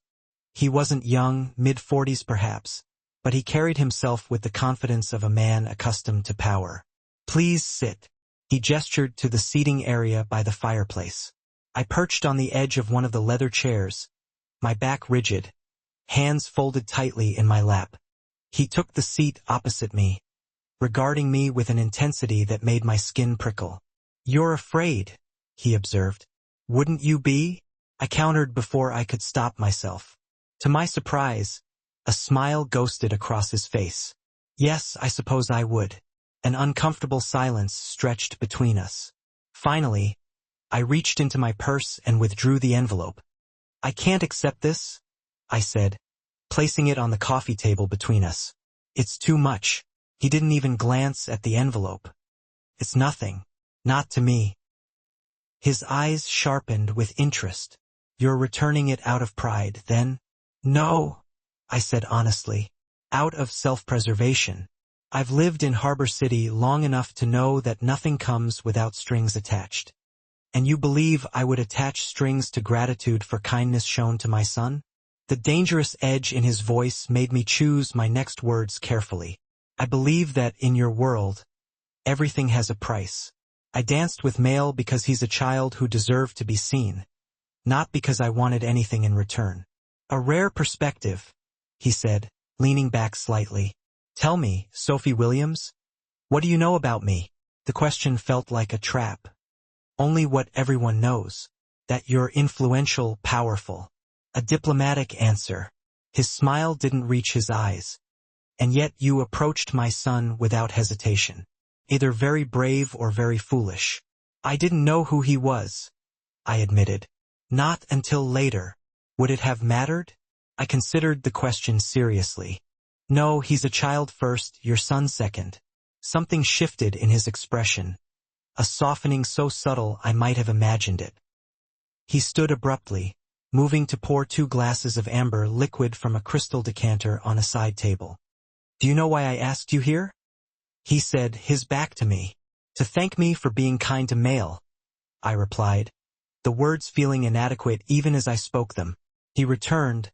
He wasn't young, mid-40s perhaps, but he carried himself with the confidence of a man accustomed to power. "Please sit." He gestured to the seating area by the fireplace. I perched on the edge of one of the leather chairs, my back rigid, hands folded tightly in my lap. He took the seat opposite me, regarding me with an intensity that made my skin prickle. "You're afraid," he observed. "Wouldn't you be?" I countered before I could stop myself. To my surprise, a smile ghosted across his face. "Yes, I suppose I would." An uncomfortable silence stretched between us. Finally, I reached into my purse and withdrew the envelope. "I can't accept this," I said, placing it on the coffee table between us. "It's too much." He didn't even glance at the envelope. "It's nothing. Not to me." His eyes sharpened with interest. "You're returning it out of pride, then?" "No," I said honestly. "Out of self-preservation. I've lived in Harbor City long enough to know that nothing comes without strings attached." "And you believe I would attach strings to gratitude for kindness shown to my son?" The dangerous edge in his voice made me choose my next words carefully. "I believe that in your world, everything has a price. I danced with Male because he's a child who deserved to be seen, not because I wanted anything in return." "A rare perspective," he said, leaning back slightly. "Tell me, Sophie Williams, what do you know about me?" The question felt like a trap. "Only what everyone knows. That you're influential, powerful." A diplomatic answer. His smile didn't reach his eyes. and yet you approached my son without hesitation. Either very brave or very foolish. I didn't know who he was, I admitted. Not until later. Would it have mattered? I considered the question seriously. No, he's a child first, your son second. Something shifted in his expression. A softening so subtle I might have imagined it. He stood abruptly, moving to pour 2 glasses of amber liquid from a crystal decanter on a side table. Do you know why I asked you here? He said, his back to me. To thank me for being kind to Mail, I replied, the words feeling inadequate even as I spoke them. He returned,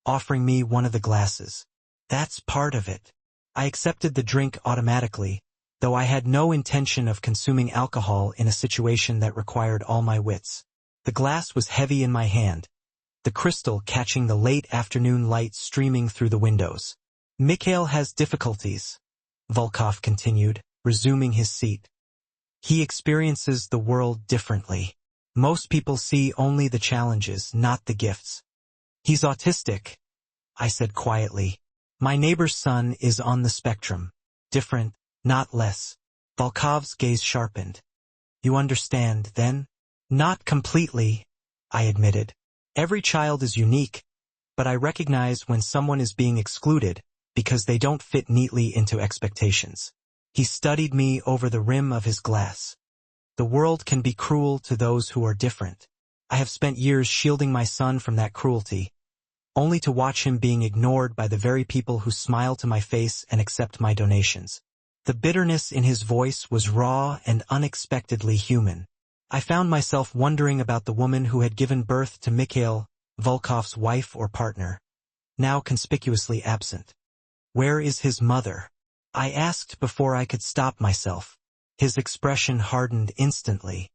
offering me one of the glasses. That's part of it. I accepted the drink automatically, though I had no intention of consuming alcohol in a situation that required all my wits. The glass was heavy in my hand, the crystal catching the late afternoon light streaming through the windows. Mikhail has difficulties, Volkov continued, resuming his seat. He experiences the world differently. Most people see only the challenges, not the gifts. He's autistic, I said quietly. My neighbor's son is on the spectrum. Different, not less. Volkov's gaze sharpened. You understand, then? Not completely, I admitted. Every child is unique, but I recognize when someone is being excluded because they don't fit neatly into expectations. He studied me over the rim of his glass. The world can be cruel to those who are different. I have spent years shielding my son from that cruelty, only to watch him being ignored by the very people who smile to my face and accept my donations. The bitterness in his voice was raw and unexpectedly human. I found myself wondering about the woman who had given birth to Mikhail, Volkov's wife or partner, now conspicuously absent. Where is his mother? I asked before I could stop myself. His expression hardened instantly.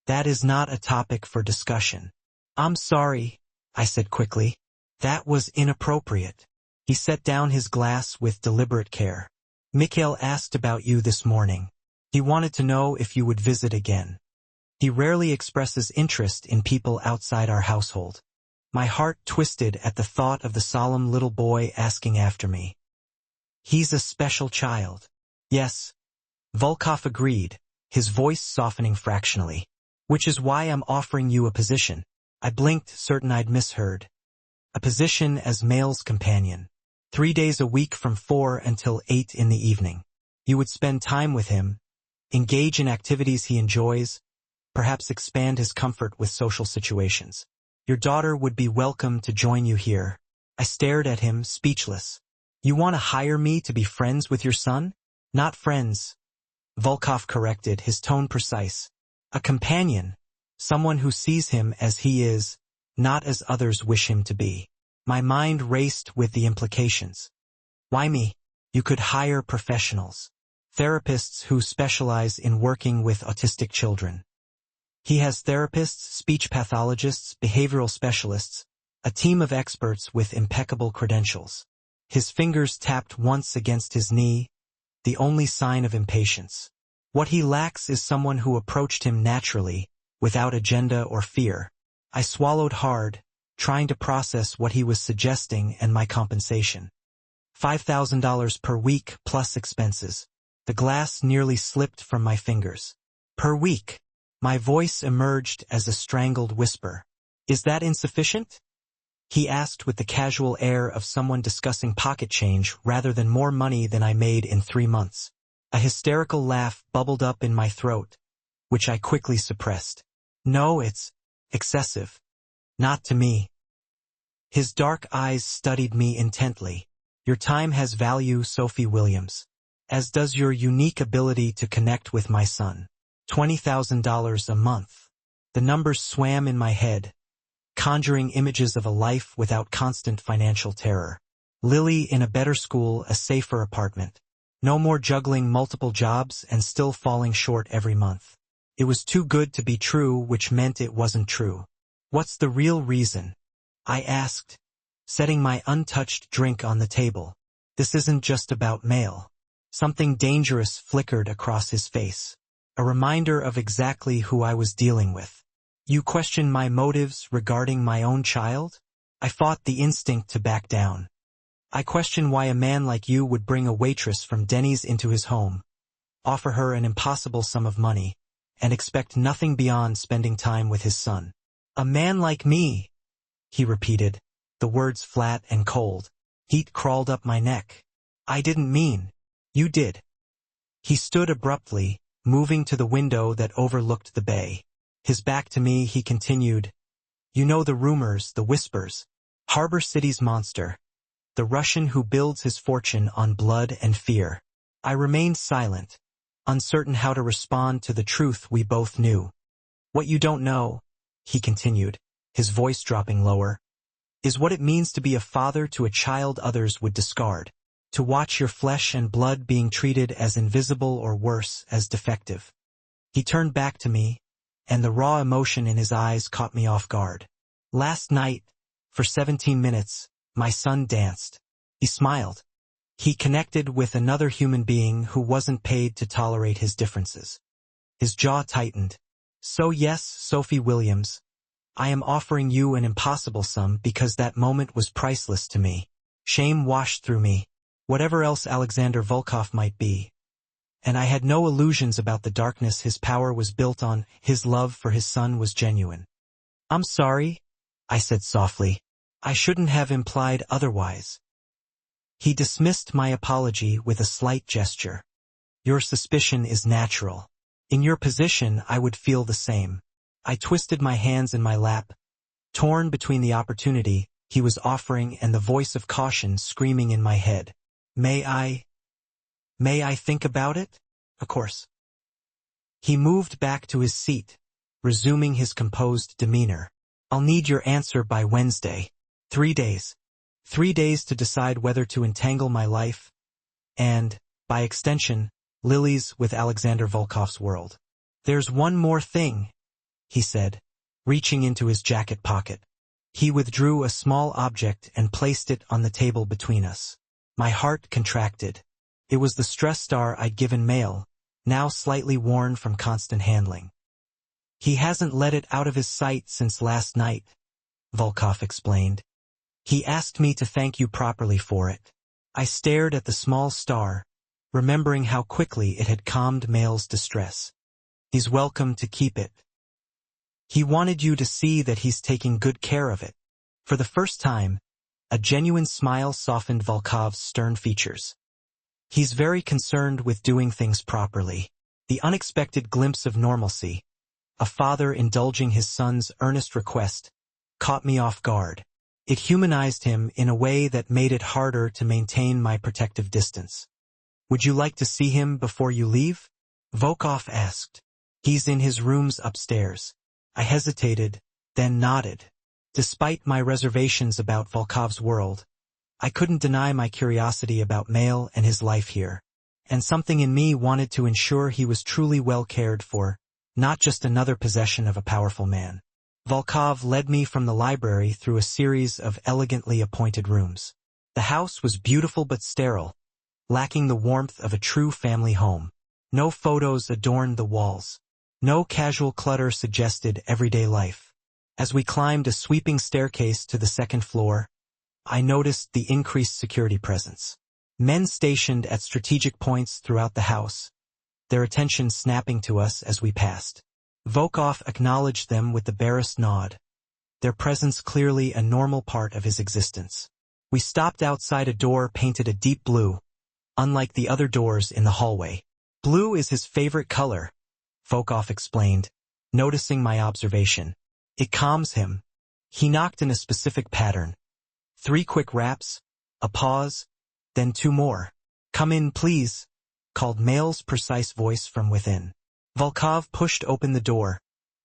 That is not a topic for discussion. I'm sorry, I said quickly. That was inappropriate. He set down his glass with deliberate care. Mikhail asked about you this morning. He wanted to know if you would visit again. He rarely expresses interest in people outside our household. My heart twisted at the thought of the solemn little boy asking after me. He's a special child. Yes, Volkov agreed, his voice softening fractionally. Which is why I'm offering you a position. I blinked, certain I'd misheard. A position as Mail's companion. 3 days a week from 4 until 8 in the evening. You would spend time with him, engage in activities he enjoys, perhaps expand his comfort with social situations. Your daughter would be welcome to join you here. I stared at him, speechless. You want to hire me to be friends with your son? Not friends, Volkov corrected, his tone precise. A companion, someone who sees him as he is, not as others wish him to be. My mind raced with the implications. Why me? You could hire professionals. Therapists who specialize in working with autistic children. He has therapists, speech pathologists, behavioral specialists, a team of experts with impeccable credentials. His fingers tapped once against his knee, the only sign of impatience. What he lacks is someone who approached him naturally, without agenda or fear. I swallowed hard, trying to process what he was suggesting and my compensation. $5,000 per week plus expenses. The glass nearly slipped from my fingers. Per week. My voice emerged as a strangled whisper. Is that insufficient? He asked with the casual air of someone discussing pocket change rather than more money than I made in 3 months. A hysterical laugh bubbled up in my throat, which I quickly suppressed. No, it's excessive. Not to me. His dark eyes studied me intently. Your time has value, Sophie Williams, as does your unique ability to connect with my son. $20,000 a month. The numbers swam in my head, conjuring images of a life without constant financial terror. Lily in a better school, a safer apartment. No more juggling multiple jobs and still falling short every month. It was too good to be true, which meant it wasn't true. What's the real reason? I asked, setting my untouched drink on the table. This isn't just about Mail. Something dangerous flickered across his face. A reminder of exactly who I was dealing with. You question my motives regarding my own child? I fought the instinct to back down. I question why a man like you would bring a waitress from Denny's into his home, offer her an impossible sum of money, and expect nothing beyond spending time with his son. A man like me, he repeated, the words flat and cold. Heat crawled up my neck. I didn't mean. You did. He stood abruptly, moving to the window that overlooked the bay. His back to me, he continued, You know the rumors, the whispers. Harbor City's monster. The Russian who builds his fortune on blood and fear. I remained silent, uncertain how to respond to the truth we both knew. What you don't know, he continued, his voice dropping lower, is what it means to be a father to a child others would discard, to watch your flesh and blood being treated as invisible or worse, as defective. He turned back to me, and the raw emotion in his eyes caught me off guard. Last night, for 17 minutes, my son danced. He smiled. He connected with another human being who wasn't paid to tolerate his differences. His jaw tightened. So yes, Sophie Williams, I am offering you an impossible sum because that moment was priceless to me. Shame washed through me, whatever else Alexander Volkov might be. And I had no illusions about the darkness his power was built on. His love for his son was genuine. I'm sorry, I said softly. I shouldn't have implied otherwise. He dismissed my apology with a slight gesture. Your suspicion is natural. In your position, I would feel the same. I twisted my hands in my lap, torn between the opportunity he was offering and the voice of caution screaming in my head. May I think about it? Of course. He moved back to his seat, resuming his composed demeanor. I'll need your answer by Wednesday. 3 days. 3 days to decide whether to entangle my life and, by extension, Lily's with Alexander Volkov's world. There's one more thing, he said, reaching into his jacket pocket. He withdrew a small object and placed it on the table between us. My heart contracted. It was the stress star I'd given Mail, now slightly worn from constant handling. He hasn't let it out of his sight since last night, Volkov explained. He asked me to thank you properly for it. I stared at the small star, remembering how quickly it had calmed Mail's distress. He's welcome to keep it. He wanted you to see that he's taking good care of it. For the first time, a genuine smile softened Volkov's stern features. He's very concerned with doing things properly. The unexpected glimpse of normalcy, a father indulging his son's earnest request, caught me off guard. It humanized him in a way that made it harder to maintain my protective distance. Would you like to see him before you leave? Volkov asked. He's in his rooms upstairs. I hesitated, then nodded. Despite my reservations about Volkov's world, I couldn't deny my curiosity about Mail and his life here. And something in me wanted to ensure he was truly well cared for, not just another possession of a powerful man. Volkov led me from the library through a series of elegantly appointed rooms. The house was beautiful but sterile, lacking the warmth of a true family home. No photos adorned the walls. No casual clutter suggested everyday life. As we climbed a sweeping staircase to the second floor, I noticed the increased security presence. Men stationed at strategic points throughout the house, their attention snapping to us as we passed. Volkov acknowledged them with the barest nod, their presence clearly a normal part of his existence. We stopped outside a door painted a deep blue, unlike the other doors in the hallway. Blue is his favorite color, Volkov explained, noticing my observation. It calms him. He knocked in a specific pattern. 3 quick raps, a pause, then 2 more. Come in, please, called Mail's precise voice from within. Volkov pushed open the door,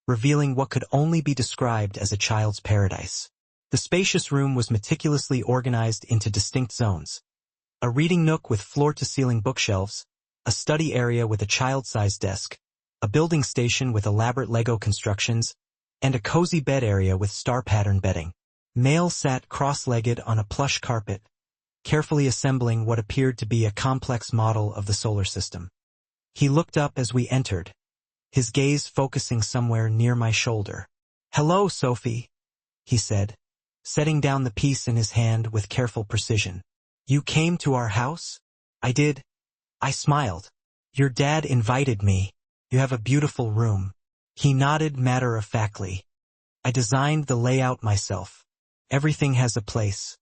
revealing what could only be described as a child's paradise. The spacious room was meticulously organized into distinct zones. A reading nook with floor-to-ceiling bookshelves, a study area with a child-sized desk, a building station with elaborate Lego constructions, and a cozy bed area with star-pattern bedding. Mail sat cross-legged on a plush carpet, carefully assembling what appeared to be a complex model of the solar system. He looked up as we entered, his gaze focusing somewhere near my shoulder. "Hello, Sophie," he said, setting down the piece in his hand with careful precision. You came to our house? I did. I smiled. Your dad invited me. You have a beautiful room. He nodded matter-of-factly. I designed the layout myself. Everything has a place.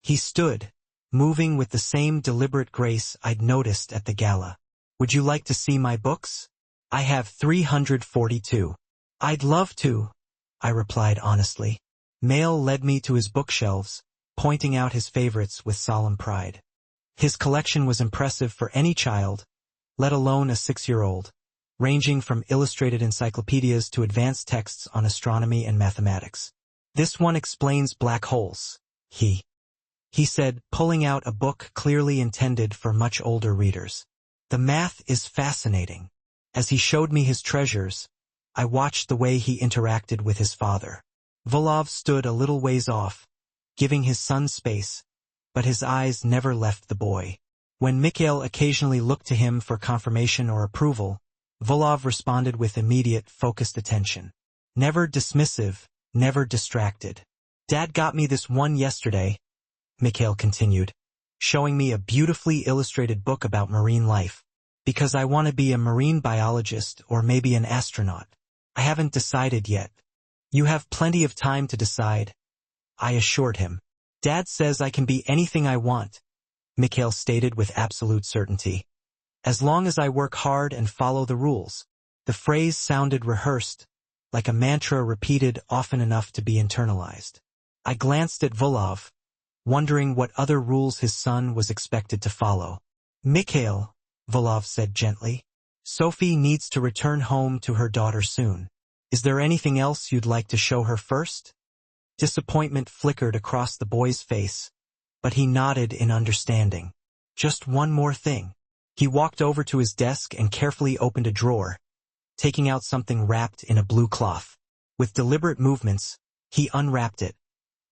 He stood, moving with the same deliberate grace I'd noticed at the gala. Would you like to see my books? I have 342. I'd love to, I replied honestly. Mail led me to his bookshelves, pointing out his favorites with solemn pride. His collection was impressive for any child, let alone a 6-year-old, ranging from illustrated encyclopedias to advanced texts on astronomy and mathematics. This one explains black holes, he said, pulling out a book clearly intended for much older readers. The math is fascinating. As he showed me his treasures, I watched the way he interacted with his father. Volov stood a little ways off, giving his son space, but his eyes never left the boy. When Mikhail occasionally looked to him for confirmation or approval, Volov responded with immediate, focused attention. Never dismissive, never distracted. Dad got me this one yesterday, Mikhail continued, showing me a beautifully illustrated book about marine life, because I want to be a marine biologist or maybe an astronaut. I haven't decided yet. You have plenty of time to decide, I assured him. Dad says I can be anything I want, Mikhail stated with absolute certainty. As long as I work hard and follow the rules. The phrase sounded rehearsed, like a mantra repeated often enough to be internalized. I glanced at Volov, wondering what other rules his son was expected to follow. Mikhail, Volov said gently, Sophie needs to return home to her daughter soon. Is there anything else you'd like to show her first? Disappointment flickered across the boy's face, but he nodded in understanding. Just one more thing. He walked over to his desk and carefully opened a drawer, taking out something wrapped in a blue cloth. With deliberate movements, he unwrapped it,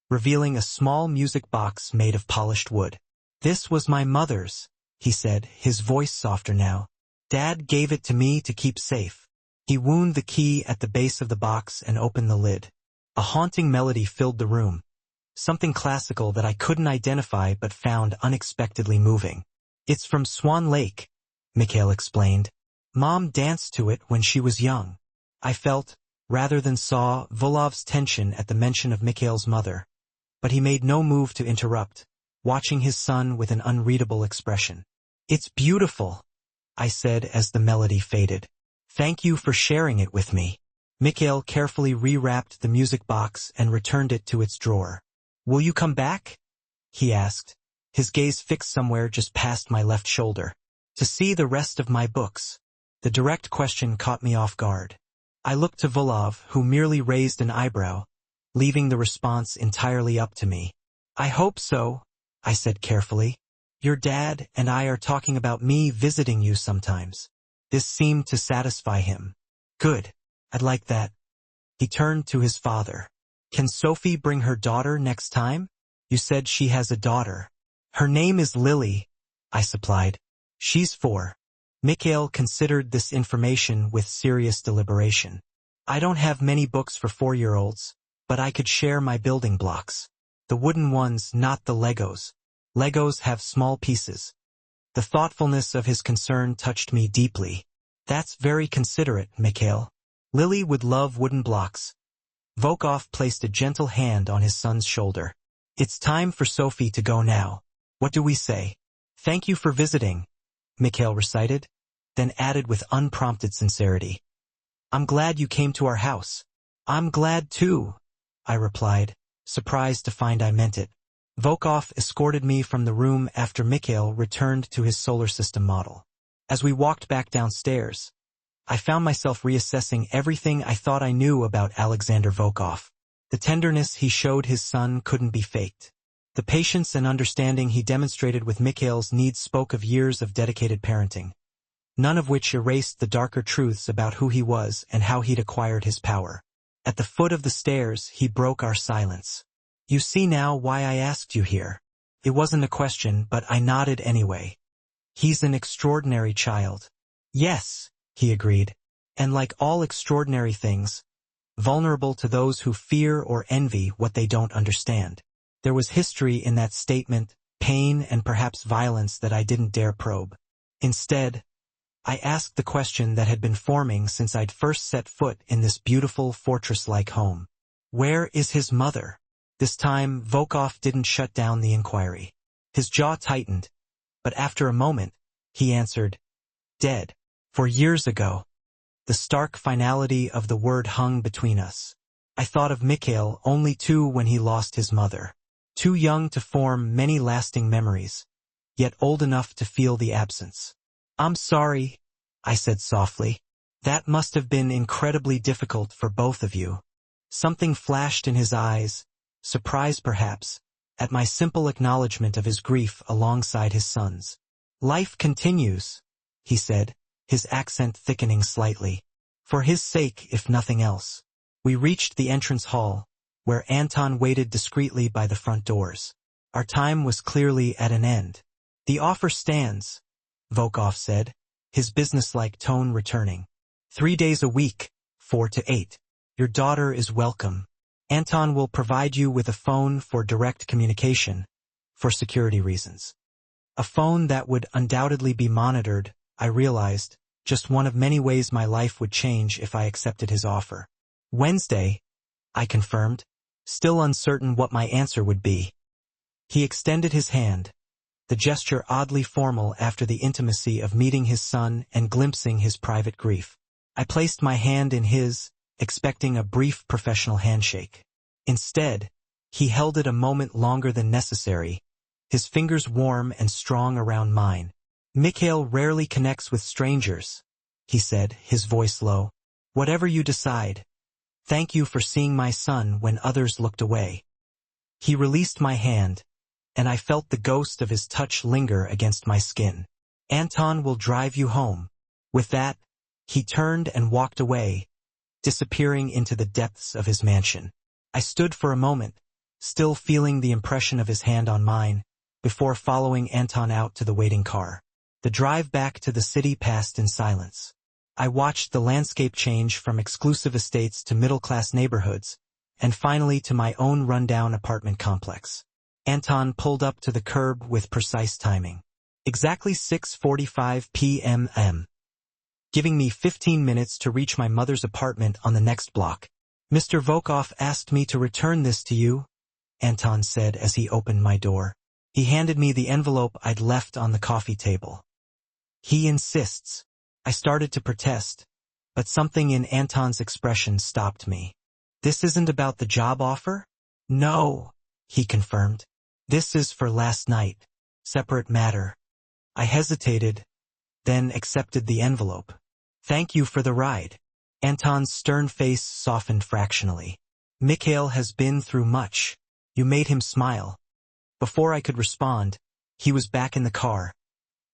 revealing a small music box made of polished wood. This was my mother's, he said, his voice softer now. Dad gave it to me to keep safe. He wound the key at the base of the box and opened the lid. A haunting melody filled the room, something classical that I couldn't identify but found unexpectedly moving. It's from Swan Lake, Mikhail explained. Mom danced to it when she was young. I felt, rather than saw, Volov's tension at the mention of Mikhail's mother, but he made no move to interrupt, watching his son with an unreadable expression. It's beautiful, I said as the melody faded. Thank you for sharing it with me. Mikhail carefully rewrapped the music box and returned it to its drawer. Will you come back? He asked, his gaze fixed somewhere just past my left shoulder. To see the rest of my books. The direct question caught me off guard. I looked to Volov, who merely raised an eyebrow, leaving the response entirely up to me. I hope so, I said carefully. Your dad and I are talking about me visiting you sometimes. This seemed to satisfy him. Good. I'd like that. He turned to his father. Can Sophie bring her daughter next time? You said she has a daughter. Her name is Lily, I supplied. She's 4. Mikhail considered this information with serious deliberation. I don't have many books for 4-year-olds, but I could share my building blocks. The wooden ones, not the Legos. Legos have small pieces. The thoughtfulness of his concern touched me deeply. That's very considerate, Mikhail. Lily would love wooden blocks. Volkov placed a gentle hand on his son's shoulder. It's time for Sophie to go now. What do we say? Thank you for visiting, Mikhail recited, then added with unprompted sincerity. I'm glad you came to our house. I'm glad too, I replied, surprised to find I meant it. Volkov escorted me from the room after Mikhail returned to his solar system model. As we walked back downstairs, I found myself reassessing everything I thought I knew about Alexander Volkov. The tenderness he showed his son couldn't be faked. The patience and understanding he demonstrated with Mikhail's needs spoke of years of dedicated parenting, none of which erased the darker truths about who he was and how he'd acquired his power. At the foot of the stairs, he broke our silence. You see now why I asked you here. It wasn't a question, but I nodded anyway. He's an extraordinary child. Yes, he agreed. And like all extraordinary things, vulnerable to those who fear or envy what they don't understand. There was history in that statement, pain and perhaps violence that I didn't dare probe. Instead, I asked the question that had been forming since I'd first set foot in this beautiful fortress-like home. Where is his mother? This time, Volkov didn't shut down the inquiry. His jaw tightened, but after a moment, he answered, dead. 4 years ago. The stark finality of the word hung between us. I thought of Mikhail, only 2 when he lost his mother. Too young to form many lasting memories, yet old enough to feel the absence. I'm sorry, I said softly. That must have been incredibly difficult for both of you. Something flashed in his eyes, surprise perhaps, at my simple acknowledgement of his grief alongside his son's. Life continues, he said, his accent thickening slightly. For his sake, if nothing else. We reached the entrance hall, where Anton waited discreetly by the front doors. Our time was clearly at an end. The offer stands, Volkov said, his businesslike tone returning. 3 days a week, 4 to 8. Your daughter is welcome. Anton will provide you with a phone for direct communication, for security reasons. A phone that would undoubtedly be monitored, I realized, just one of many ways my life would change if I accepted his offer. Wednesday, I confirmed, still uncertain what my answer would be. He extended his hand, the gesture oddly formal after the intimacy of meeting his son and glimpsing his private grief. I placed my hand in his, expecting a brief professional handshake. Instead, he held it a moment longer than necessary, his fingers warm and strong around mine. Mikhail rarely connects with strangers, he said, his voice low. Whatever you decide, thank you for seeing my son when others looked away. He released my hand, and I felt the ghost of his touch linger against my skin. Anton will drive you home. With that, he turned and walked away, disappearing into the depths of his mansion. I stood for a moment, still feeling the impression of his hand on mine, before following Anton out to the waiting car. The drive back to the city passed in silence. I watched the landscape change from exclusive estates to middle-class neighborhoods, and finally to my own rundown apartment complex. Anton pulled up to the curb with precise timing. Exactly 6:45 p.m., giving me 15 minutes to reach my mother's apartment on the next block. Mr. Volkov asked me to return this to you, Anton said as he opened my door. He handed me the envelope I'd left on the coffee table. He insists. I started to protest, but something in Anton's expression stopped me. This isn't about the job offer? No, he confirmed. This is for last night. Separate matter. I hesitated, then accepted the envelope. Thank you for the ride. Anton's stern face softened fractionally. Mikhail has been through much. You made him smile. Before I could respond, he was back in the car,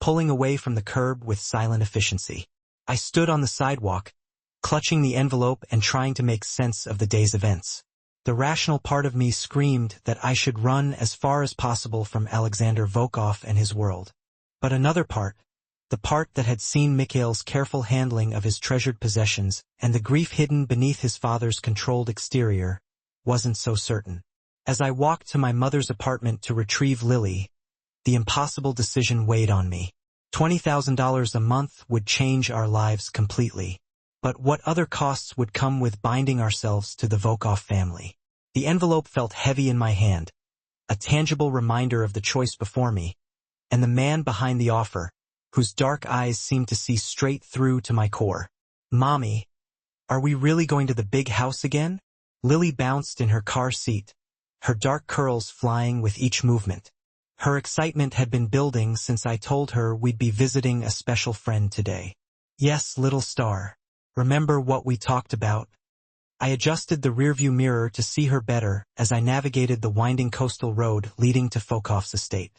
pulling away from the curb with silent efficiency. I stood on the sidewalk, clutching the envelope and trying to make sense of the day's events. The rational part of me screamed that I should run as far as possible from Alexander Volkov and his world. But another part, the part that had seen Mikhail's careful handling of his treasured possessions and the grief hidden beneath his father's controlled exterior, wasn't so certain. As I walked to my mother's apartment to retrieve Lily, the impossible decision weighed on me. $20,000 a month would change our lives completely. But what other costs would come with binding ourselves to the Volkov family? The envelope felt heavy in my hand, a tangible reminder of the choice before me, and the man behind the offer, whose dark eyes seemed to see straight through to my core. Mommy, are we really going to the big house again? Lily bounced in her car seat, her dark curls flying with each movement. Her excitement had been building since I told her we'd be visiting a special friend today. Yes, little star. Remember what we talked about? I adjusted the rearview mirror to see her better as I navigated the winding coastal road leading to Volkov's estate.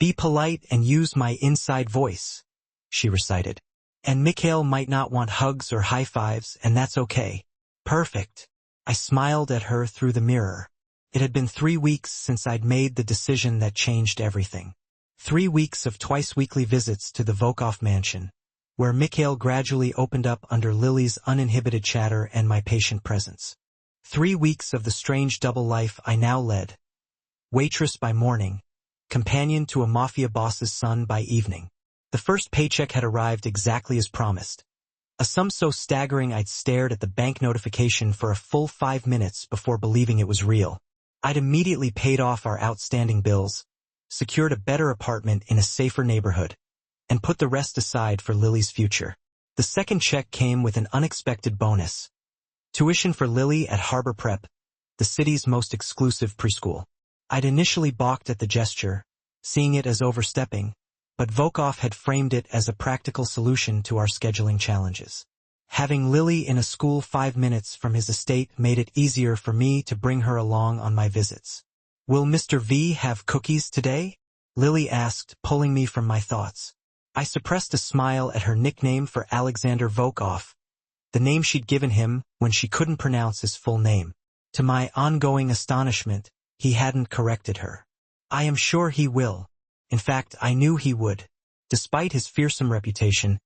Be polite and use my inside voice, she recited. And Mikhail might not want hugs or high fives, and that's okay. Perfect. I smiled at her through the mirror. It had been 3 weeks since I'd made the decision that changed everything. 3 weeks of twice-weekly visits to the Volkov mansion, where Mikhail gradually opened up under Lily's uninhibited chatter and my patient presence. 3 weeks of the strange double life I now led. Waitress by morning, companion to a mafia boss's son by evening. The first paycheck had arrived exactly as promised. A sum so staggering I'd stared at the bank notification for a full 5 minutes before believing it was real. I'd immediately paid off our outstanding bills, secured a better apartment in a safer neighborhood, and put the rest aside for Lily's future. The second check came with an unexpected bonus. Tuition for Lily at Harbor Prep, the city's most exclusive preschool. I'd initially balked at the gesture, seeing it as overstepping, but Volkov had framed it as a practical solution to our scheduling challenges. Having Lily in a school 5 minutes from his estate made it easier for me to bring her along on my visits. "Will Mr. V have cookies today?" Lily asked, pulling me from my thoughts. I suppressed a smile at her nickname for Alexander Volkov, the name she'd given him when she couldn't pronounce his full name. To my ongoing astonishment, he hadn't corrected her. "I am sure he will. In fact, I knew he would." Despite his fearsome reputation,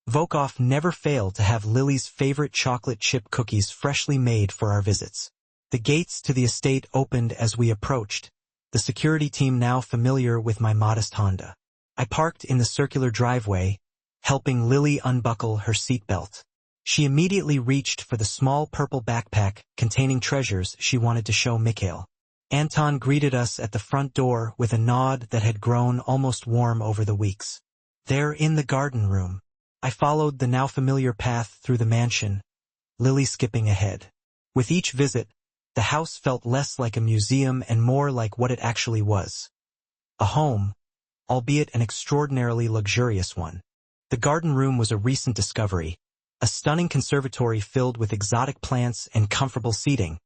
Volkov never failed to have Lily's favorite chocolate chip cookies freshly made for our visits. The gates to the estate opened as we approached, the security team now familiar with my modest Honda. I parked in the circular driveway, helping Lily unbuckle her seatbelt. She immediately reached for the small purple backpack containing treasures she wanted to show Mikhail. Anton greeted us at the front door with a nod that had grown almost warm over the weeks. "They're in the garden room." I followed the now familiar path through the mansion, Lily skipping ahead. With each visit, the house felt less like a museum and more like what it actually was. A home, albeit an extraordinarily luxurious one. The garden room was a recent discovery, a stunning conservatory filled with exotic plants and comfortable seating,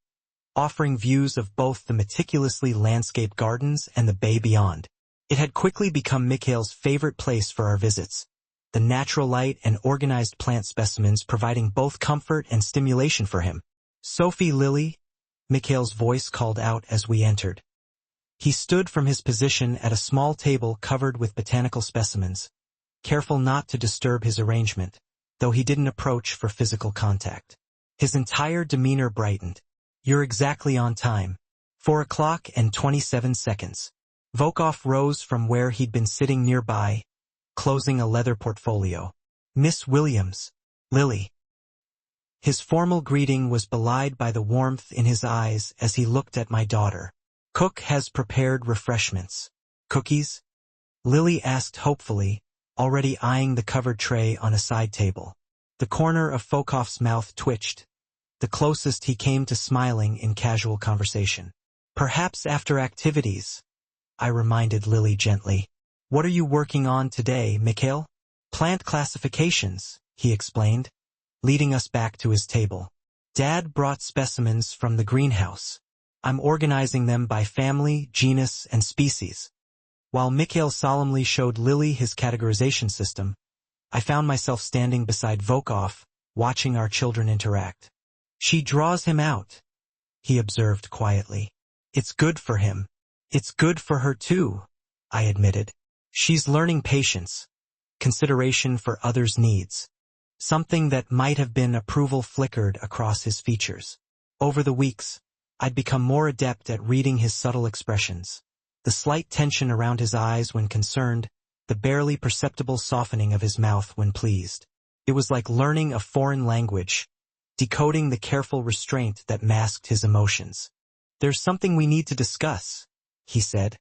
offering views of both the meticulously landscaped gardens and the bay beyond. It had quickly become Mikhail's favorite place for our visits, the natural light and organized plant specimens providing both comfort and stimulation for him. "Sophie, Lily," Mikhail's voice called out as we entered. He stood from his position at a small table covered with botanical specimens, careful not to disturb his arrangement, though he didn't approach for physical contact. His entire demeanor brightened. "You're exactly on time. 4:27. Volkov rose from where he'd been sitting nearby, closing a leather portfolio. "Miss Williams, Lily." His formal greeting was belied by the warmth in his eyes as he looked at my daughter. "Cook has prepared refreshments." "Cookies?" Lily asked hopefully, already eyeing the covered tray on a side table. The corner of Volkov's mouth twitched, the closest he came to smiling in casual conversation. "Perhaps after activities," I reminded Lily gently. "What are you working on today, Mikhail?" "Plant classifications," he explained, leading us back to his table. "Dad brought specimens from the greenhouse. I'm organizing them by family, genus, and species." While Mikhail solemnly showed Lily his categorization system, I found myself standing beside Volkov, watching our children interact. "She draws him out," he observed quietly. "It's good for him." "It's good for her too," I admitted. "She's learning patience, consideration for others' needs." Something that might have been approval flickered across his features. Over the weeks, I'd become more adept at reading his subtle expressions. The slight tension around his eyes when concerned, the barely perceptible softening of his mouth when pleased. It was like learning a foreign language, decoding the careful restraint that masked his emotions. "There's something we need to discuss," he said,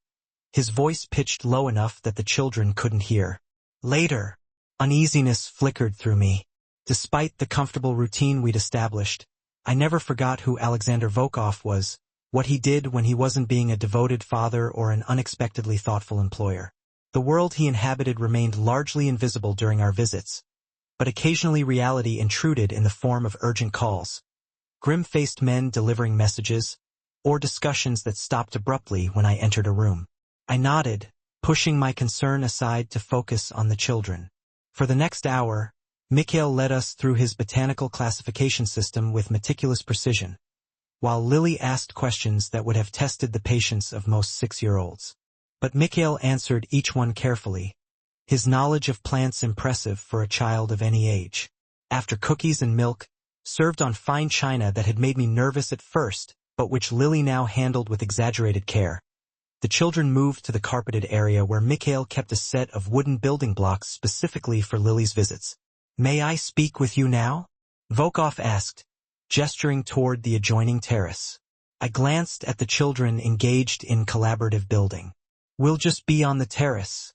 his voice pitched low enough that the children couldn't hear. "Later." Uneasiness flickered through me. Despite the comfortable routine we'd established, I never forgot who Alexander Volkov was, what he did when he wasn't being a devoted father or an unexpectedly thoughtful employer. The world he inhabited remained largely invisible during our visits, but occasionally reality intruded in the form of urgent calls, grim-faced men delivering messages, or discussions that stopped abruptly when I entered a room. I nodded, pushing my concern aside to focus on the children. For the next hour, Mikhail led us through his botanical classification system with meticulous precision, while Lily asked questions that would have tested the patience of most 6-year-olds. But Mikhail answered each one carefully, his knowledge of plants impressive for a child of any age. After cookies and milk, served on fine china that had made me nervous at first, but which Lily now handled with exaggerated care, The children moved to the carpeted area where Mikhail kept a set of wooden building blocks specifically for Lily's visits. "May I speak with you now?" Volkov asked, gesturing toward the adjoining terrace. I glanced at the children engaged in collaborative building. "We'll just be on the terrace,"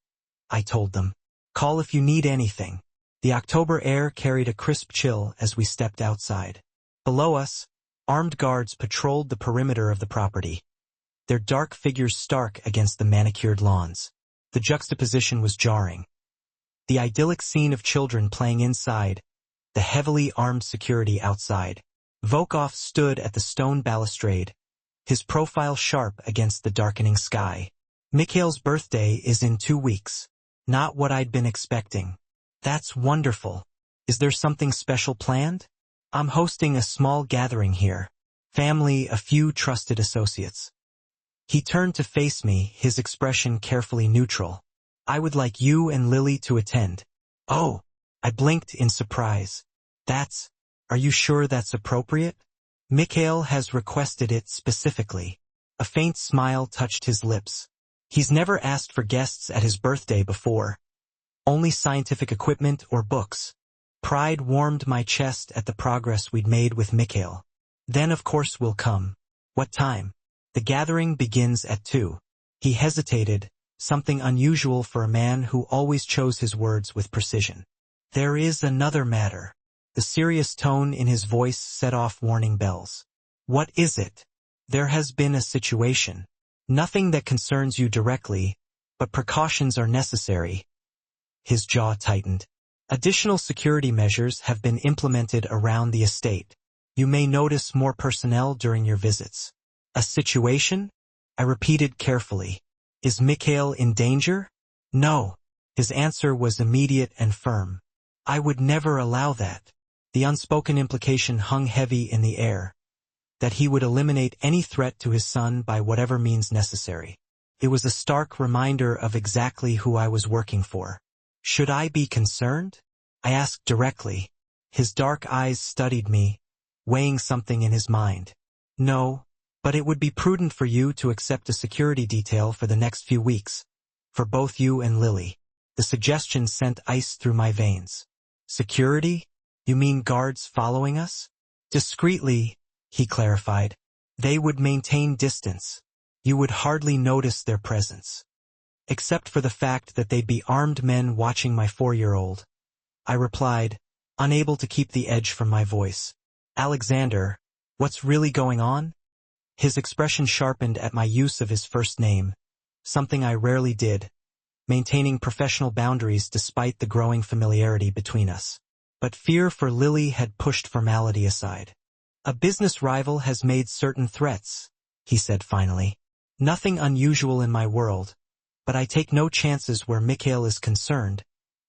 I told them. "Call if you need anything." The October air carried a crisp chill as we stepped outside. Below us, armed guards patrolled the perimeter of the property, their dark figures stark against the manicured lawns. The juxtaposition was jarring. The idyllic scene of children playing inside, the heavily armed security outside. Volkov stood at the stone balustrade, his profile sharp against the darkening sky. "Mikhail's birthday is in 2 weeks. Not what I'd been expecting." "That's wonderful. Is there something special planned?" "I'm hosting a small gathering here. Family, a few trusted associates." He turned to face me, his expression carefully neutral. "I would like you and Lily to attend." "Oh," I blinked in surprise. Are you sure that's appropriate?" "Mikhail has requested it specifically." A faint smile touched his lips. He's never asked for guests at his birthday before. Only scientific equipment or books. Pride warmed my chest at the progress we'd made with Mikhail. "Then of course we'll come." "What time?" "The gathering begins at 2. He hesitated, something unusual for a man who always chose his words with precision. "There is another matter." The serious tone in his voice set off warning bells. "What is it?" "There has been a situation. Nothing that concerns you directly, but precautions are necessary." His jaw tightened. "Additional security measures have been implemented around the estate. You may notice more personnel during your visits." "A situation?" I repeated carefully. "Is Mikhail in danger?" "No." His answer was immediate and firm. "I would never allow that." The unspoken implication hung heavy in the air, that he would eliminate any threat to his son by whatever means necessary. It was a stark reminder of exactly who I was working for. "Should I be concerned?" I asked directly. His dark eyes studied me, weighing something in his mind. "No, but it would be prudent for you to accept a security detail for the next few weeks, for both you and Lily." The suggestion sent ice through my veins. "Security? You mean guards following us?" "Discreetly," he clarified. "They would maintain distance. You would hardly notice their presence. Except for the fact that they'd be armed men watching my 4-year-old. I replied, unable to keep the edge from my voice. "Alexander, what's really going on?" His expression sharpened at my use of his first name, something I rarely did, maintaining professional boundaries despite the growing familiarity between us. But fear for Lily had pushed formality aside. "A business rival has made certain threats," he said finally. "Nothing unusual in my world, but I take no chances where Mikhail is concerned,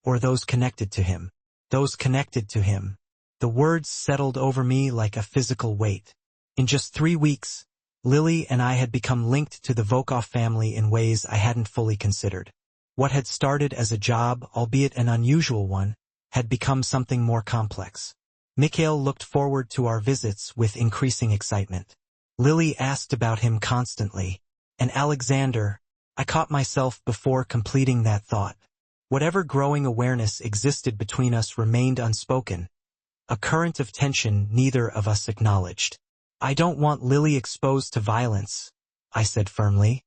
or those connected to him." Those connected to him. The words settled over me like a physical weight. In just 3 weeks, Lily and I had become linked to the Volkov family in ways I hadn't fully considered. What had started as a job, albeit an unusual one, had become something more complex. Mikhail looked forward to our visits with increasing excitement. Lily asked about him constantly. And Alexander, I caught myself before completing that thought. Whatever growing awareness existed between us remained unspoken, a current of tension neither of us acknowledged. "I don't want Lily exposed to violence," I said firmly,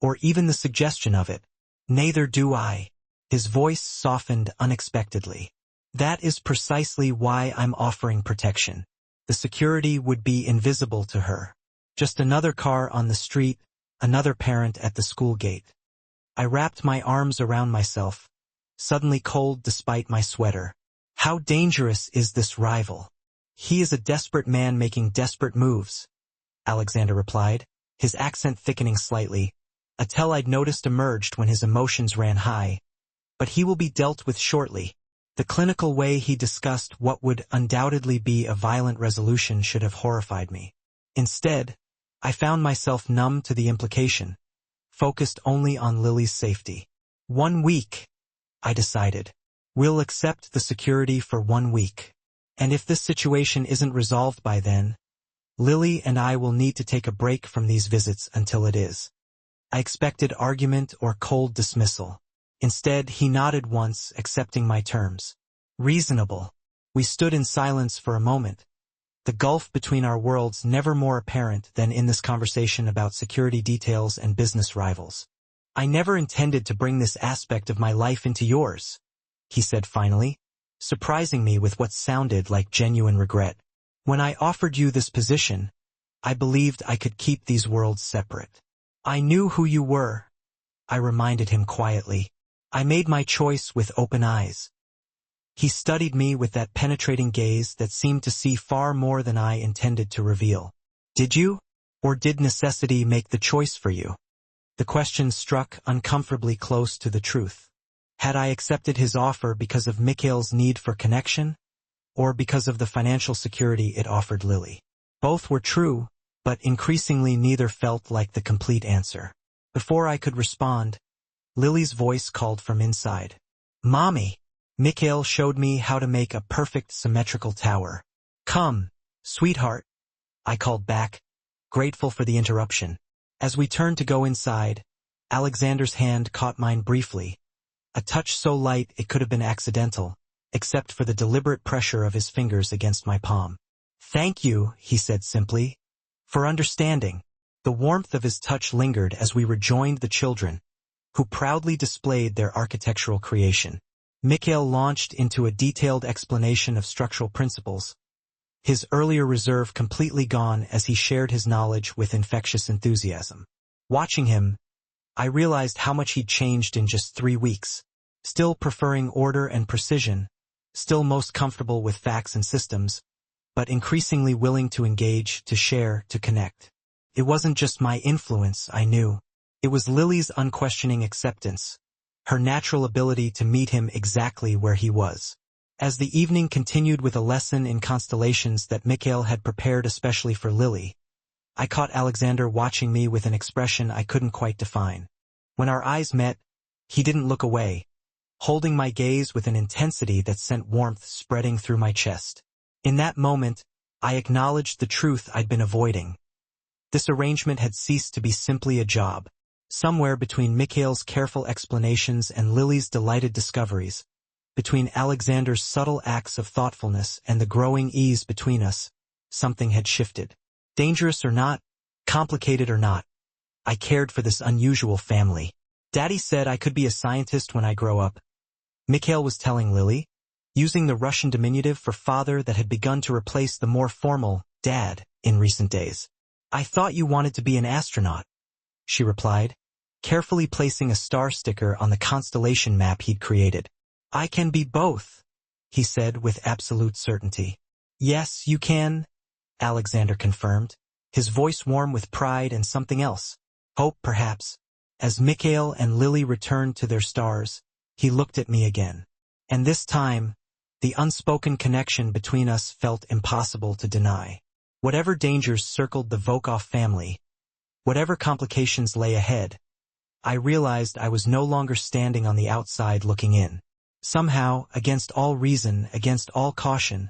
"or even the suggestion of it." "Neither do I." His voice softened unexpectedly. "That is precisely why I'm offering protection. The security would be invisible to her. Just another car on the street, another parent at the school gate." I wrapped my arms around myself, suddenly cold despite my sweater. "How dangerous is this rival?" "He is a desperate man making desperate moves," Alexander replied, his accent thickening slightly, a tell I'd noticed emerged when his emotions ran high. "But he will be dealt with shortly." The clinical way he discussed what would undoubtedly be a violent resolution should have horrified me. Instead, I found myself numb to the implication, focused only on Lily's safety. 1 week, I decided. We'll accept the security for 1 week. And if this situation isn't resolved by then, Lily and I will need to take a break from these visits until it is. I expected argument or cold dismissal. Instead, he nodded once, accepting my terms. Reasonable. We stood in silence for a moment, the gulf between our worlds never more apparent than in this conversation about security details and business rivals. I never intended to bring this aspect of my life into yours, he said finally, surprising me with what sounded like genuine regret. When I offered you this position, I believed I could keep these worlds separate. I knew who you were, I reminded him quietly. I made my choice with open eyes. He studied me with that penetrating gaze that seemed to see far more than I intended to reveal. Did you? Or did necessity make the choice for you? The question struck uncomfortably close to the truth. Had I accepted his offer because of Mikhail's need for connection, or because of the financial security it offered Lily? Both were true, but increasingly neither felt like the complete answer. Before I could respond, Lily's voice called from inside. Mommy! Mikhail showed me how to make a perfect symmetrical tower. Come, sweetheart, I called back, grateful for the interruption. As we turned to go inside, Alexander's hand caught mine briefly, a touch so light it could have been accidental, except for the deliberate pressure of his fingers against my palm. Thank you, he said simply, for understanding. The warmth of his touch lingered as we rejoined the children, who proudly displayed their architectural creation. Mikhail launched into a detailed explanation of structural principles, his earlier reserve completely gone as he shared his knowledge with infectious enthusiasm. Watching him, I realized how much he'd changed in just 3 weeks, still preferring order and precision, still most comfortable with facts and systems, but increasingly willing to engage, to share, to connect. It wasn't just my influence, I knew. It was Lily's unquestioning acceptance, her natural ability to meet him exactly where he was. As the evening continued with a lesson in constellations that Mikhail had prepared especially for Lily, I caught Alexander watching me with an expression I couldn't quite define. When our eyes met, he didn't look away, holding my gaze with an intensity that sent warmth spreading through my chest. In that moment, I acknowledged the truth I'd been avoiding. This arrangement had ceased to be simply a job. Somewhere between Mikhail's careful explanations and Lily's delighted discoveries, between Alexander's subtle acts of thoughtfulness and the growing ease between us, something had shifted. Dangerous or not, complicated or not, I cared for this unusual family. Daddy said I could be a scientist when I grow up, Mikhail was telling Lily, using the Russian diminutive for father that had begun to replace the more formal dad in recent days. I thought you wanted to be an astronaut, she replied, carefully placing a star sticker on the constellation map he'd created. I can be both, he said with absolute certainty. Yes, you can, Alexander confirmed, his voice warm with pride and something else, hope perhaps. As Mikhail and Lily returned to their stars, he looked at me again. And this time, the unspoken connection between us felt impossible to deny. Whatever dangers circled the Volkov family, whatever complications lay ahead, I realized I was no longer standing on the outside looking in. Somehow, against all reason, against all caution,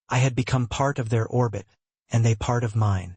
I had become part of their orbit, and they part of mine.